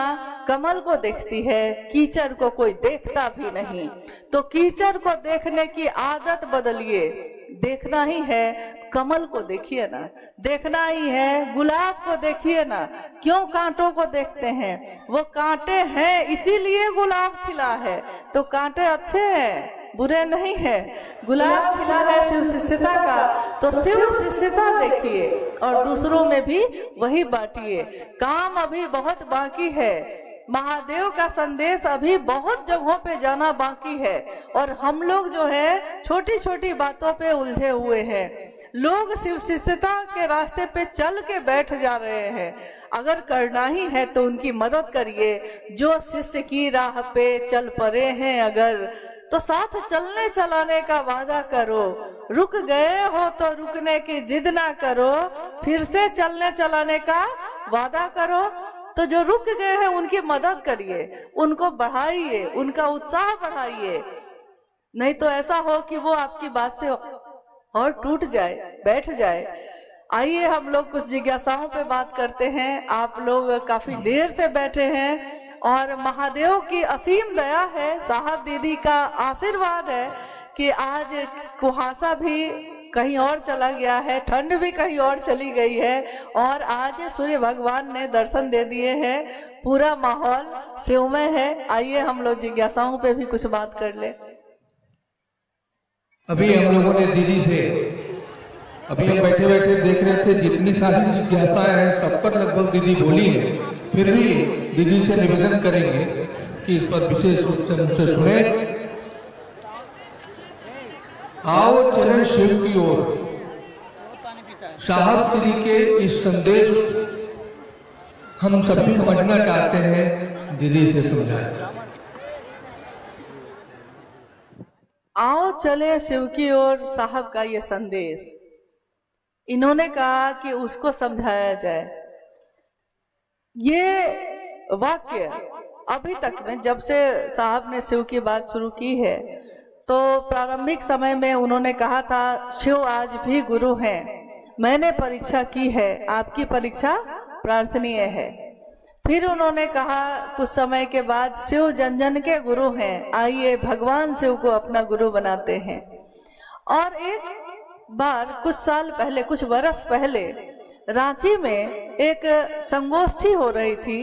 कमल को देखती है, कीचड़ को कोई देखता भी नहीं। तो कीचड़ को देखने की आदत बदलिए। देखना ही है कमल को देखिए ना, देखना ही है गुलाब को देखिए ना। क्यों कांटों को देखते हैं? वो कांटे हैं इसीलिए गुलाब खिला है। तो कांटे अच्छे हैं, बुरे नहीं है। गुलाब खिला है शिव शिष्यता का, तो शिव शिष्यता देखिए और दूसरों में भी वही बांटिए। काम अभी बहुत बाकी है। महादेव का संदेश अभी बहुत जगहों पे जाना बाकी है और हम लोग जो है छोटी छोटी बातों पे उलझे हुए हैं। लोग शिव शिष्यता के रास्ते पे चल के बैठ जा रहे हैं। अगर करना ही है तो उनकी मदद करिए। जो शिष्य की राह पे चल पड़े हैं अगर, तो साथ चलने चलाने का वादा करो। रुक गए हो तो रुकने की जिद ना करो, फिर से चलने चलाने का वादा करो। तो जो रुक गए हैं उनकी मदद करिए, उनको बढ़ाइए, उनका उत्साह बढ़ाइए। नहीं तो ऐसा हो कि वो आपकी बात से और टूट जाए, बैठ जाए। आइए हम लोग कुछ जिज्ञासाओं पे बात करते हैं। आप लोग काफी देर से बैठे हैं और महादेव की असीम दया है, साहब दीदी का आशीर्वाद है कि आज कुहासा भी कहीं और चला गया है, ठंड भी कहीं और चली गई है और आज सूर्य भगवान ने दर्शन दे दिए हैं। पूरा माहौल शिवमय है। आइए हम लोग जिज्ञासाओं पे भी कुछ बात कर ले। अभी हम लोगों ने दीदी से, अभी हम बैठे बैठे देख रहे थे जितनी सारी जिज्ञासाएं हैं सब पर लगभग दीदी बोली है। फिर भी दीदी से निवेदन करेंगे कि इस पर विशेष रूप से मुझसे सुने। आओ चले शिव की ओर। साहब श्री के इस संदेश हम सभी समझना चाहते हैं, दीदी से समझाएं। आओ चले शिव की ओर साहब का ये संदेश, इन्होंने कहा कि उसको समझाया जाए। ये वाक्य अभी तक में जब से साहब ने शिव की बात शुरू की है तो प्रारंभिक समय में उन्होंने कहा था शिव आज भी गुरु हैं, मैंने परीक्षा की है, आपकी परीक्षा प्रार्थनीय है। फिर उन्होंने कहा कुछ समय के बाद शिव जन जन के गुरु हैं, आइए भगवान शिव को अपना गुरु बनाते हैं। और एक बार कुछ साल पहले, कुछ वर्ष पहले रांची में एक संगोष्ठी हो रही थी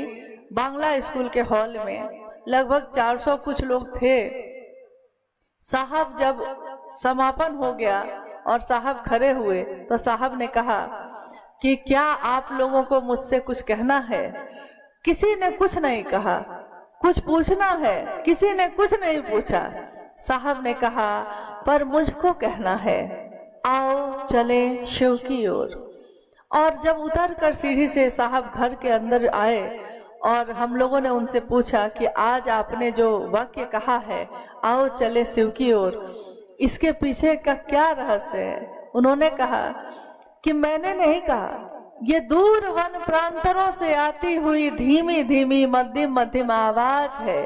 बांग्ला स्कूल के हॉल में। लगभग 400 कुछ लोग थे। साहब जब समापन हो गया और साहब खड़े हुए तो साहब ने कहा कि क्या आप लोगों को मुझसे कुछ कहना है? किसी ने कुछ नहीं कहा। कुछ पूछना है? किसी ने कुछ नहीं पूछा। साहब ने कहा पर मुझको कहना है, आओ चले शिव की ओर। और जब उतर कर सीढ़ी से साहब घर के अंदर आए और हम लोगों ने उनसे पूछा कि आज आपने जो वाक्य कहा है आओ चले शिव की ओर, इसके पीछे का क्या रहस्य है? उन्होंने कहा कि मैंने नहीं कहा, ये दूर वन प्रांतरों से आती हुई धीमी धीमी मध्यम मध्यम आवाज है,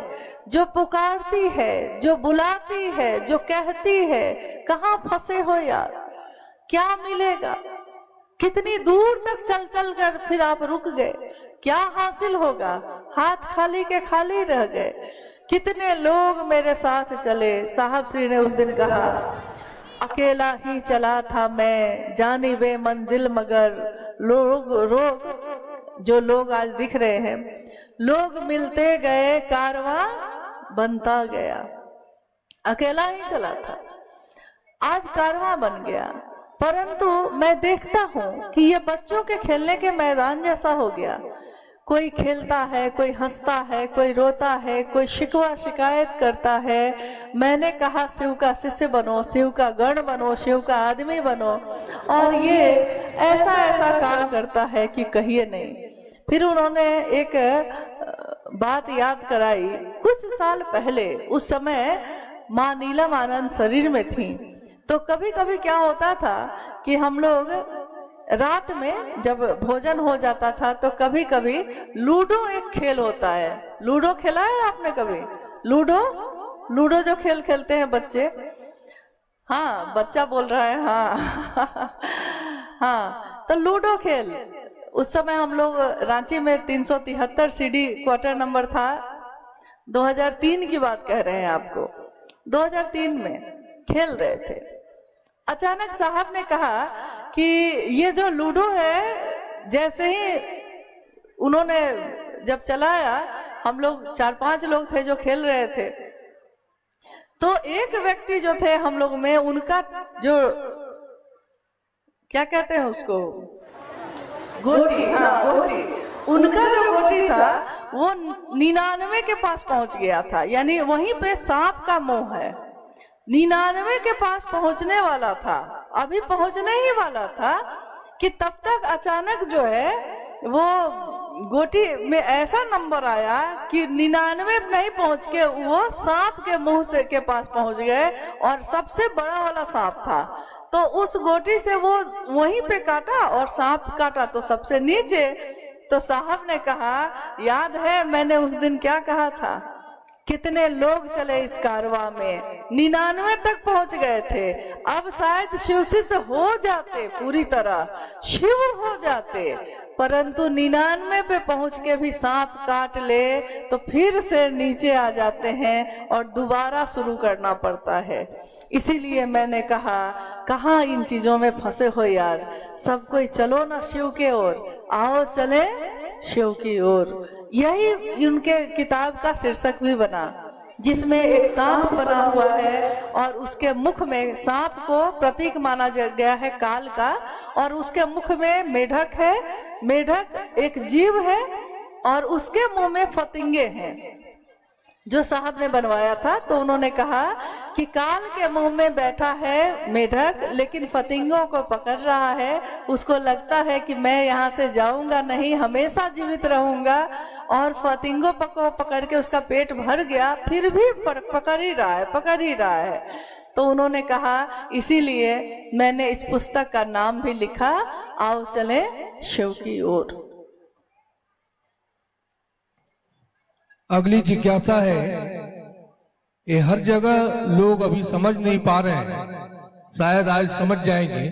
जो पुकारती है, जो बुलाती है, जो कहती है, कहाँ फंसे हो यार, क्या मिलेगा? कितनी दूर तक चल चल कर फिर आप रुक गए, क्या हासिल होगा? हाथ खाली के खाली रह गए। कितने लोग मेरे साथ चले। साहब श्री ने उस दिन कहा, अकेला ही चला था मैं, जानी वे मंजिल मगर लोग जो लोग आज दिख रहे हैं, लोग मिलते गए, कारवां बनता गया। अकेला ही चला था, आज कारवां बन गया। परंतु मैं देखता हूँ कि ये बच्चों के खेलने के मैदान जैसा हो गया। कोई खेलता है, कोई हंसता है, कोई रोता है, कोई शिकवा शिकायत करता है। मैंने कहा शिव का शिष्य बनो, शिव का गण बनो, शिव का आदमी बनो, और ये ऐसा ऐसा काम करता है कि कहिए नहीं। फिर उन्होंने एक बात याद कराई, कुछ साल पहले, उस समय माँ नीलम आनंद शरीर में थी, तो कभी कभी क्या होता था कि हम लोग रात में जब भोजन हो जाता था तो कभी कभी लूडो एक खेल होता है। लूडो खेला है आपने कभी? लूडो जो खेल खेलते हैं बच्चे। हाँ, बच्चा बोल रहा है हाँ। हाँ, तो लूडो खेल उस समय हम लोग रांची में 373 सीडी क्वार्टर नंबर था। 2003 की बात कह रहे हैं आपको। 2003 में खेल रहे थे। अचानक साहब ने कहा कि ये जो लूडो है, जैसे ही उन्होंने जब चलाया, हम लोग 4-5 लोग थे जो खेल रहे थे, तो एक व्यक्ति जो थे हम लोग में, उनका जो क्या कहते हैं उसको, गोटी, हाँ गोटी, उनका जो गोटी था वो 99 के पास पहुंच गया था। यानी वहीं पे सांप का मुंह है, 99 के पास पहुंचने वाला था, अभी पहुंचने ही वाला था कि तब तक अचानक जो है वो गोटी में ऐसा नंबर आया कि 99 नहीं पहुंच के वो सांप के मुंह से के पास पहुंच गए, और सबसे बड़ा वाला सांप था। तो उस गोटी से वो वहीं पे काटा और सांप काटा तो सबसे नीचे। तो साहब ने कहा, याद है मैंने उस दिन क्या कहा था? कितने लोग चले इस कारवां में, 99 तक पहुंच गए थे। अब शायद शिव शिष्य हो जाते, पूरी तरह शिव हो जाते, परंतु 99 पे पहुंच के भी सांप काट ले तो फिर से नीचे आ जाते हैं और दोबारा शुरू करना पड़ता है। इसीलिए मैंने कहा, कहाँ इन चीजों में फंसे हो यार, सब कोई चलो ना शिव के ओर, आओ चले शिव की ओर। यही उनके किताब का शीर्षक भी बना, जिसमें एक सांप बना हुआ है और उसके मुख में, सांप को प्रतीक माना गया है काल का, और उसके मुख में मेढक है। मेढक एक जीव है और उसके मुंह में फतिंगे हैं, जो साहब ने बनवाया था। तो उन्होंने कहा कि काल के मुंह में बैठा है मेढक, लेकिन फतिंगों को पकड़ रहा है। उसको लगता है कि मैं यहाँ से जाऊंगा नहीं, हमेशा जीवित रहूंगा, और फतिंगों को पकड़ के उसका पेट भर गया, फिर भी पकड़ ही रहा है। तो उन्होंने कहा, इसीलिए मैंने इस पुस्तक का नाम भी लिखा, आओ चले शिव की ओर। अगली जिज्ञासा है, ये हर जगह लोग अभी समझ नहीं पा रहे हैं, शायद आज समझ जाएंगे।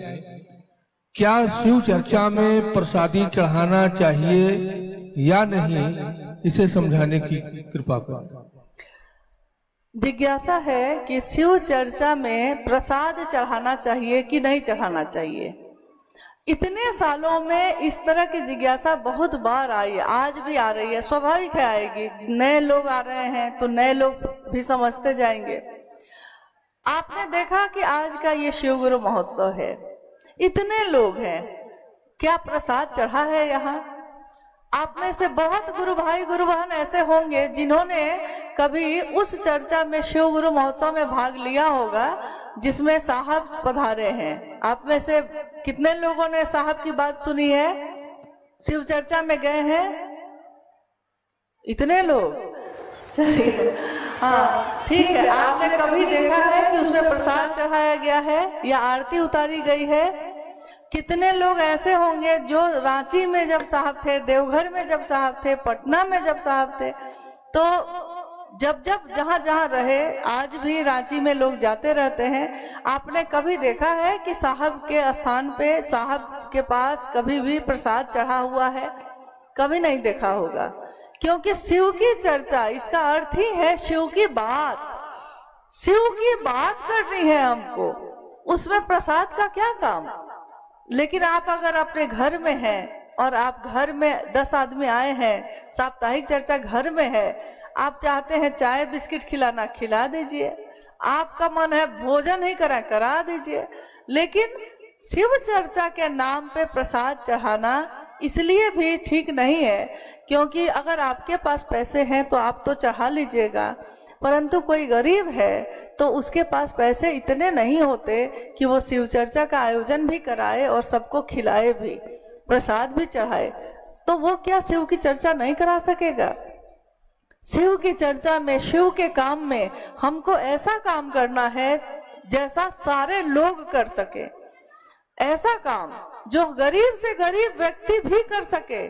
क्या शिव चर्चा में प्रसादी चढ़ाना चाहिए या नहीं, इसे समझाने की कृपा करें। जिज्ञासा है कि शिव चर्चा में प्रसाद चढ़ाना चाहिए कि नहीं चढ़ाना चाहिए। इतने सालों में इस तरह की जिज्ञासा बहुत बार आई है, आज भी आ रही है, स्वाभाविक है आएगी। नए लोग आ रहे हैं तो नए लोग भी समझते जाएंगे। आपने देखा कि आज का ये शिव गुरु महोत्सव है, इतने लोग हैं, क्या प्रसाद चढ़ा है यहाँ? आप में से बहुत गुरु भाई गुरु बहन ऐसे होंगे जिन्होंने कभी उस चर्चा में, शिव गुरु महोत्सव में भाग लिया होगा जिसमें साहब पधारे हैं। आप में से कितने लोगों ने साहब की बात सुनी है, शिव चर्चा में गए हैं? इतने लोग, चलिए हाँ ठीक है। आपने कभी देखा है कि उसमें प्रसाद चढ़ाया गया है या आरती उतारी गई है? कितने लोग ऐसे होंगे जो रांची में जब साहब थे, देवघर में जब साहब थे, पटना में जब साहब थे, तो जब जब जहाँ जहाँ रहे, आज भी रांची में लोग जाते रहते हैं। आपने कभी देखा है कि साहब के स्थान पे, साहब के पास कभी भी प्रसाद चढ़ा हुआ है? कभी नहीं देखा होगा, क्योंकि शिव की चर्चा, इसका अर्थ ही है शिव की बात। शिव की बात करनी है हमको, उसमें प्रसाद का क्या काम। लेकिन आप अगर अपने घर में हैं और आप घर में 10 आदमी आए हैं, साप्ताहिक चर्चा घर में है, आप चाहते हैं चाय बिस्किट खिलाना, खिला दीजिए। आपका मन है भोजन ही करा दीजिए। लेकिन शिव चर्चा के नाम पे प्रसाद चढ़ाना इसलिए भी ठीक नहीं है, क्योंकि अगर आपके पास पैसे हैं तो आप तो चढ़ा लीजिएगा, परंतु कोई गरीब है तो उसके पास पैसे इतने नहीं होते कि वो शिव चर्चा का आयोजन भी कराए और सबको खिलाए भी, प्रसाद भी चढ़ाए। तो वो क्या शिव की चर्चा नहीं करा सकेगा? शिव की चर्चा में, शिव के काम में हमको ऐसा काम करना है जैसा सारे लोग कर सके, ऐसा काम जो गरीब से गरीब व्यक्ति भी कर सके।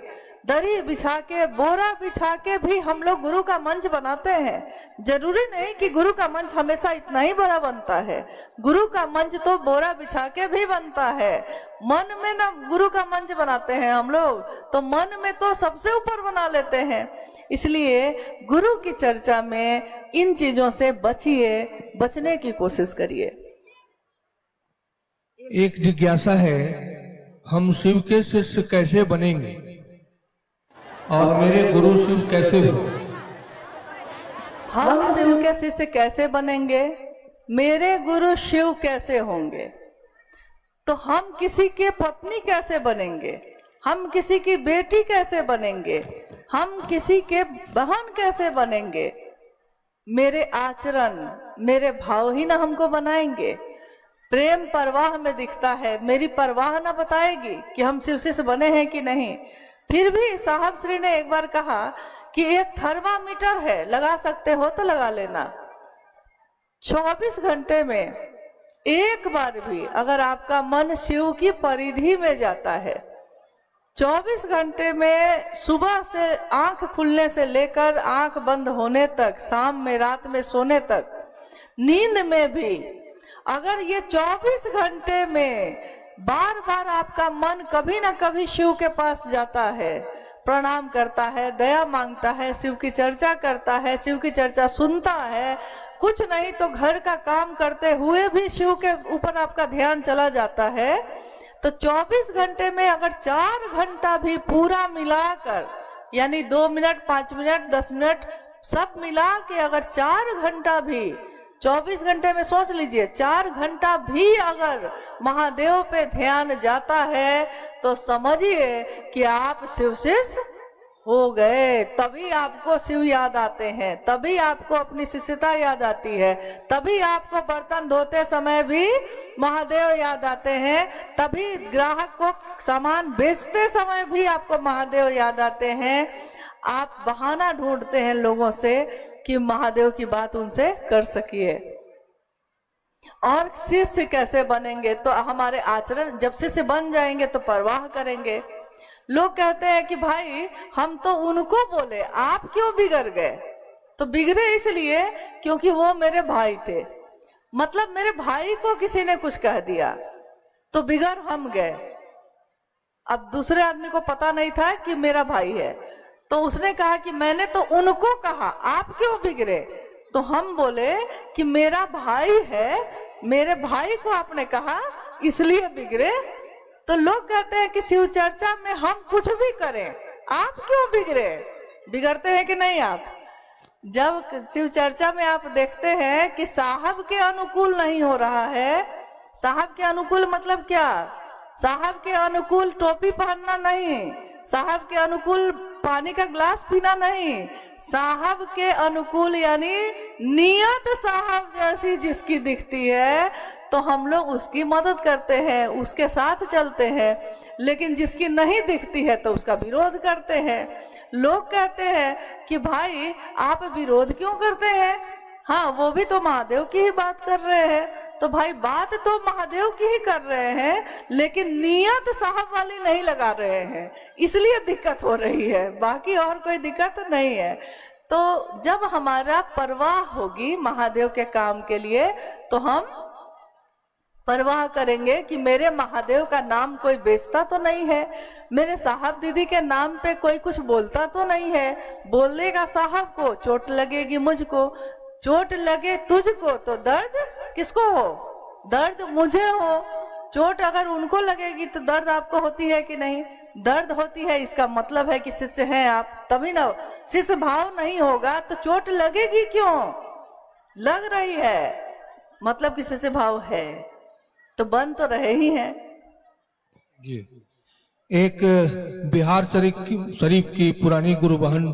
दरी बिछा के, बोरा बिछा के भी हम लोग गुरु का मंच बनाते हैं। जरूरी नहीं कि गुरु का मंच हमेशा इतना ही बड़ा बनता है। गुरु का मंच तो बोरा बिछा के भी बनता है। मन में ना गुरु का मंच बनाते हैं हम लोग, तो मन में तो सबसे ऊपर बना लेते हैं। इसलिए गुरु की चर्चा में इन चीजों से बचिए, बचने की कोशिश करिए। एक जिज्ञासा है, हम शिव के शिष्य कैसे बनेंगे और मेरे गुरु शिव कैसे हो? हम शिव के शिष्य कैसे बनेंगे, मेरे गुरु शिव कैसे होंगे? तो हम किसी के पत्नी कैसे बनेंगे, हम किसी की बेटी कैसे बनेंगे, हम किसी के बहन कैसे बनेंगे? मेरे आचरण, मेरे भाव ही ना हमको बनाएंगे। प्रेम परवाह में दिखता है, मेरी परवाह ना बताएगी कि हम शिव शिष्य बने हैं कि नहीं। फिर भी साहब श्री ने एक बार कहा कि एक थर्मामीटर है, लगा सकते हो तो लगा लेना। 24 घंटे में एक बार भी अगर आपका मन शिव की परिधि में जाता है, 24 घंटे में सुबह से आंख खुलने से लेकर आंख बंद होने तक, शाम में, रात में सोने तक, नींद में भी अगर ये 24 घंटे में बार बार आपका मन कभी ना कभी शिव के पास जाता है, प्रणाम करता है, दया मांगता है, शिव की चर्चा करता है, शिव की चर्चा सुनता है, कुछ नहीं तो घर का काम करते हुए भी शिव के ऊपर आपका ध्यान चला जाता है, तो 24 घंटे में अगर 4 घंटा भी पूरा मिलाकर, यानी 2 मिनट, 5 मिनट, 10 मिनट सब मिला के अगर 4 घंटा भी, 24 घंटे में सोच लीजिए 4 घंटा भी अगर महादेव पे ध्यान जाता है, तो समझिए कि आप शिव शिष्य हो गए। तभी आपको शिव याद आते हैं, तभी आपको अपनी शिष्यता याद आती है, तभी आपको बर्तन धोते समय भी महादेव याद आते हैं, तभी ग्राहक को सामान बेचते समय भी आपको महादेव याद आते हैं। आप बहाना ढूंढते हैं लोगों से कि महादेव की बात उनसे कर सकिए। और शिष्य कैसे बनेंगे, तो हमारे आचरण, जब शिष्य बन जाएंगे तो परवाह करेंगे। लोग कहते हैं कि भाई हम तो उनको बोले, आप क्यों बिगड़ गए? तो बिगड़े इसलिए क्योंकि वो मेरे भाई थे, मतलब मेरे भाई को किसी ने कुछ कह दिया तो बिगड़ हम गए। अब दूसरे आदमी को पता नहीं था कि मेरा भाई है, तो उसने कहा कि मैंने तो उनको कहा, आप क्यों बिगड़े? तो हम बोले कि मेरा भाई है, मेरे भाई को आपने कहा इसलिए बिगड़े। तो लोग कहते हैं कि शिव चर्चा में हम कुछ भी करें, आप क्यों बिगड़े? बिगड़ते हैं कि नहीं आप? जब शिव चर्चा में आप देखते हैं कि साहब के अनुकूल नहीं हो रहा है, साहब के अनुकूल मतलब क्या? साहब के अनुकूल टोपी पहनना नहीं, साहब के अनुकूल पानी का ग्लास पीना नहीं, साहब के अनुकूल यानी नियत साहब जैसी जिसकी दिखती है तो हम लोग उसकी मदद करते हैं, उसके साथ चलते हैं। लेकिन जिसकी नहीं दिखती है तो उसका विरोध करते हैं। लोग कहते हैं कि भाई आप विरोध क्यों करते हैं, हाँ, वो भी तो महादेव की ही बात कर रहे हैं। तो भाई बात तो महादेव की ही कर रहे हैं, लेकिन नियत साहब वाली नहीं लगा रहे हैं, इसलिए दिक्कत हो रही है, बाकी और कोई दिक्कत नहीं है। तो जब हमारा परवाह होगी महादेव के काम के लिए, तो हम परवाह करेंगे कि मेरे महादेव का नाम कोई बेचता तो नहीं है, मेरे साहब दीदी के नाम पे कोई कुछ बोलता तो नहीं है। बोलेगा साहब को, चोट लगेगी मुझको, चोट लगे तुझको तो दर्द किसको हो? दर्द मुझे हो। चोट अगर उनको लगेगी तो दर्द आपको होती है कि नहीं? दर्द होती है, इसका मतलब है कि शिष्य हैं आप, तभी ना। शिष्य भाव नहीं होगा तो चोट लगेगी क्यों? लग रही है, मतलब कि शिष्य भाव है, तो बन तो रहे ही हैं। जी, एक बिहार शरीफ की पुरानी गुरु बहन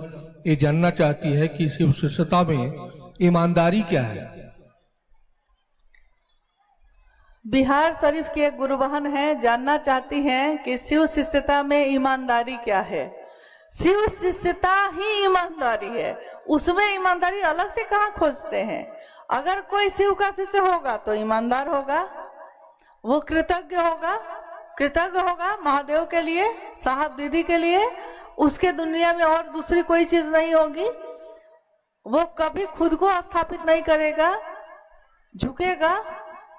ये जानना चाहती है कि शिव शिष्यता में ईमानदारी क्या है। बिहार शरीफ की एक गुरु बहन है, जानना चाहती हैं कि शिव शिष्यता में ईमानदारी क्या है। शिव शिष्यता ही ईमानदारी है, उसमें ईमानदारी अलग से कहाँ खोजते हैं। अगर कोई शिव का शिष्य होगा तो ईमानदार होगा, वो कृतज्ञ होगा महादेव के लिए, साहब दीदी के लिए, उसके दुनिया में और दूसरी कोई चीज नहीं होगी। वो कभी खुद को स्थापित नहीं करेगा, झुकेगा।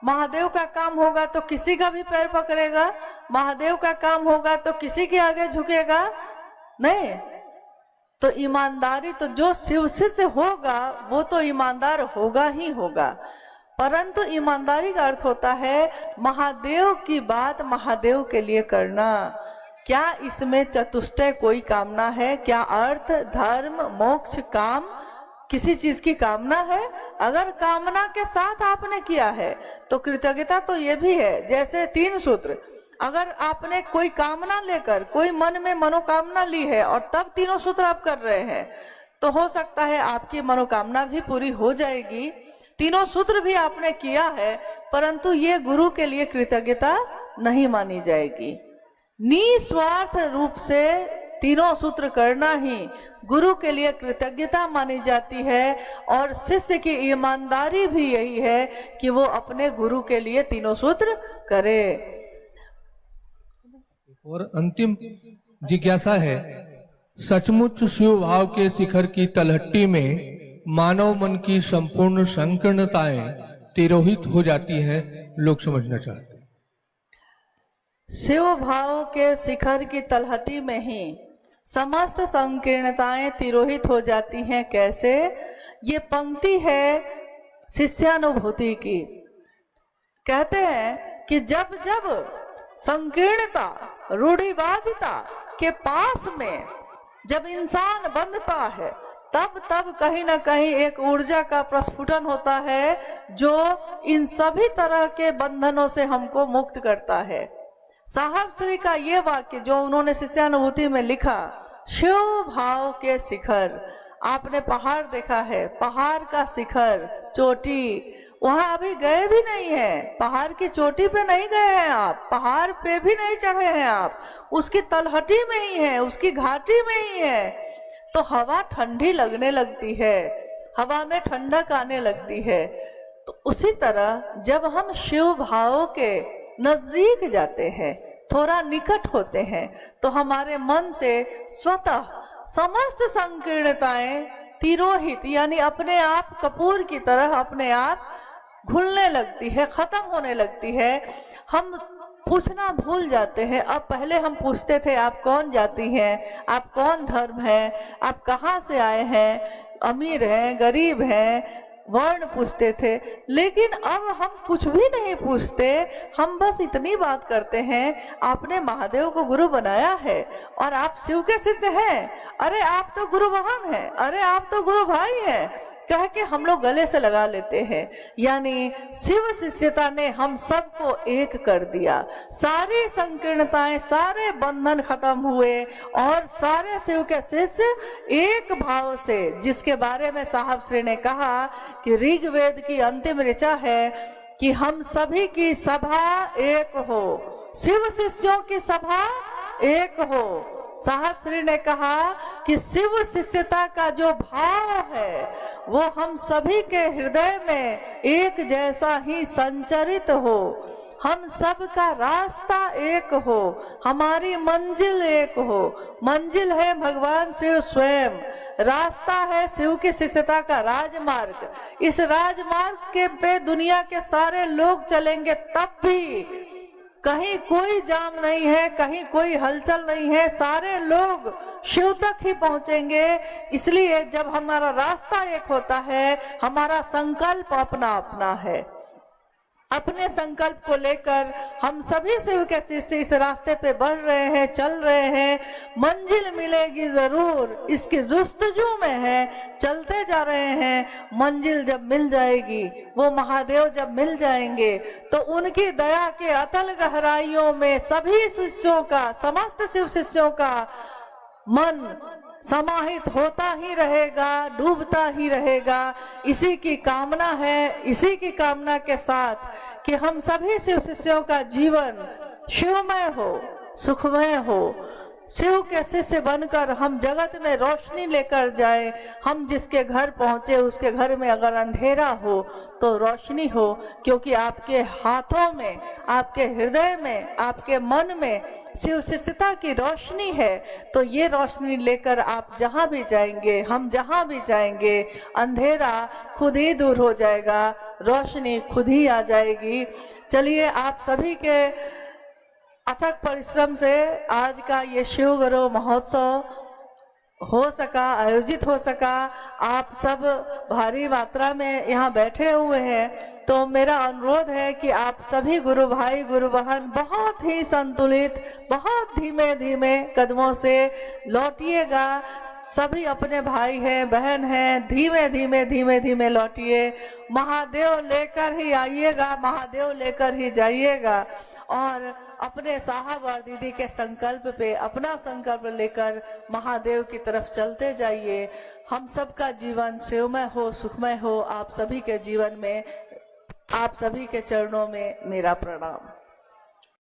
महादेव का काम होगा तो किसी का भी पैर पकड़ेगा, महादेव का काम होगा तो किसी के आगे झुकेगा नहीं। तो ईमानदारी तो जो शिव शिष्य होगा वो तो ईमानदार होगा ही होगा, परंतु ईमानदारी का अर्थ होता है महादेव की बात महादेव के लिए करना। क्या इसमें चतुष्टय कोई कामना है? क्या अर्थ, धर्म, मोक्ष, काम किसी चीज की कामना है? अगर कामना के साथ आपने किया है तो कृतज्ञता तो ये भी है। जैसे 3 सूत्र, अगर आपने कोई कामना लेकर, कोई मन में मनोकामना ली है और तब 3 सूत्र आप कर रहे हैं, तो हो सकता है आपकी मनोकामना भी पूरी हो जाएगी। 3 सूत्र भी आपने किया है, परंतु ये गुरु के लिए कृतज्ञता नहीं मानी जाएगी। निस्वार्थ रूप से 3 सूत्र करना ही गुरु के लिए कृतज्ञता मानी जाती है। और शिष्य की ईमानदारी भी यही है कि वो अपने गुरु के लिए 3 सूत्र करे। और अंतिम जिज्ञासा है, सचमुच शिव भाव के शिखर की तलहटी में मानव मन की संपूर्ण संकीर्णताएं तिरोहित हो जाती हैं, लोग समझना चाहते हैं। शिव भाव के शिखर की तलहटी में ही समस्त संकीर्णताएं तिरोहित हो जाती हैं। कैसे? ये पंक्ति है शिष्यानुभूति की। कहते हैं कि जब जब संकीर्णता, रूढ़िवादिता के पास में जब इंसान बंधता है, तब तब कहीं ना कहीं एक ऊर्जा का प्रस्फुटन होता है जो इन सभी तरह के बंधनों से हमको मुक्त करता है। साहब श्री का ये वाक्य जो उन्होंने शिष्यानुभूति में लिखा, शिव भाव के शिखर, आपने पहाड़ देखा है, पहाड़ का शिखर, चोटी, वहां अभी गए भी नहीं है, पहाड़ की चोटी पे नहीं गए हैं आप, पहाड़ पे भी नहीं चढ़े हैं आप, उसकी तलहटी में ही है, उसकी घाटी में ही है। तो हवा ठंडी लगने लगती है, हवा में ठंडक आने लगती है। तो उसी तरह जब हम शिव भाव के नजदीक जाते हैं, थोड़ा निकट होते हैं, तो हमारे मन से स्वतः समस्त संकीर्णताएं तिरोहित, यानी अपने आप कपूर की तरह अपने आप घुलने लगती है, खत्म होने लगती है। हम पूछना भूल जाते हैं। अब पहले हम पूछते थे आप कौन जाति हैं, आप कौन धर्म है, आप कहाँ से आए हैं, अमीर हैं, गरीब हैं, वर्ण पूछते थे। लेकिन अब हम कुछ भी नहीं पूछते, हम बस इतनी बात करते हैं, आपने महादेव को गुरु बनाया है और आप शिव के शिष्य हैं, अरे आप तो गुरु बहन हैं, अरे आप तो गुरु भाई हैं, कह के हम लोग गले से लगा लेते हैं। यानी शिव शिष्यता ने हम सबको एक कर दिया, सारी संकीर्णताएं, सारे बंधन खत्म हुए और सारे शिव के शिष्य एक भाव से, जिसके बारे में साहब श्री ने कहा कि ऋग्वेद की अंतिम ऋचा है कि हम सभी की सभा एक हो, शिव शिष्यों की सभा एक हो, साहब श्री ने कहा कि शिव शिष्यता का जो भाव है वो हम सभी के हृदय में एक जैसा ही संचरित हो, हम सब का रास्ता एक हो, हमारी मंजिल एक हो। मंजिल है भगवान शिव स्वयं, रास्ता है शिव की शिष्यता का राजमार्ग। इस राजमार्ग के पे दुनिया के सारे लोग चलेंगे, तब भी कहीं कोई जाम नहीं है, कहीं कोई हलचल नहीं है, सारे लोग शिव तक ही पहुंचेंगे। इसलिए जब हमारा रास्ता एक होता है, हमारा संकल्प अपना अपना है, अपने संकल्प को लेकर हम सभी शिव के शिष्य इस रास्ते पे बढ़ रहे हैं, चल रहे हैं। मंजिल मिलेगी जरूर, इसकी जुस्तजू में है, चलते जा रहे हैं। मंजिल जब मिल जाएगी, वो महादेव जब मिल जाएंगे, तो उनकी दया के अतल गहराइयों में सभी शिष्यों का, समस्त शिव शिष्यों का मन समाहित होता ही रहेगा, डूबता ही रहेगा। इसी की कामना है, इसी की कामना के साथ कि हम सभी शिव शिष्यों का जीवन शिवमय हो, सुखमय हो। शिव के शिष्य बनकर हम जगत में रोशनी लेकर जाएं। हम जिसके घर पहुंचे उसके घर में अगर अंधेरा हो तो रोशनी हो, क्योंकि आपके हाथों में, आपके हृदय में, आपके मन में शिव शिष्यता की रोशनी है। तो ये रोशनी लेकर आप जहां भी जाएंगे, हम जहां भी जाएंगे, अंधेरा खुद ही दूर हो जाएगा, रोशनी खुद ही आ जाएगी। चलिए, आप सभी के अथक परिश्रम से आज का ये शिव गुरु महोत्सव हो सका, आयोजित हो सका। आप सब भारी मात्रा में यहाँ बैठे हुए हैं, तो मेरा अनुरोध है कि आप सभी गुरु भाई, गुरु बहन बहुत ही संतुलित, बहुत धीमे धीमे कदमों से लौटिएगा। सभी अपने भाई हैं, बहन हैं, धीमे धीमे धीमे धीमे लौटिए। महादेव लेकर ही आइएगा, महादेव लेकर ही जाइएगा। और अपने साहब और दीदी के संकल्प पे अपना संकल्प लेकर महादेव की तरफ चलते जाइए। हम सबका जीवन शिवमय हो, सुखमय हो। आप सभी के जीवन में, आप सभी के चरणों में मेरा प्रणाम।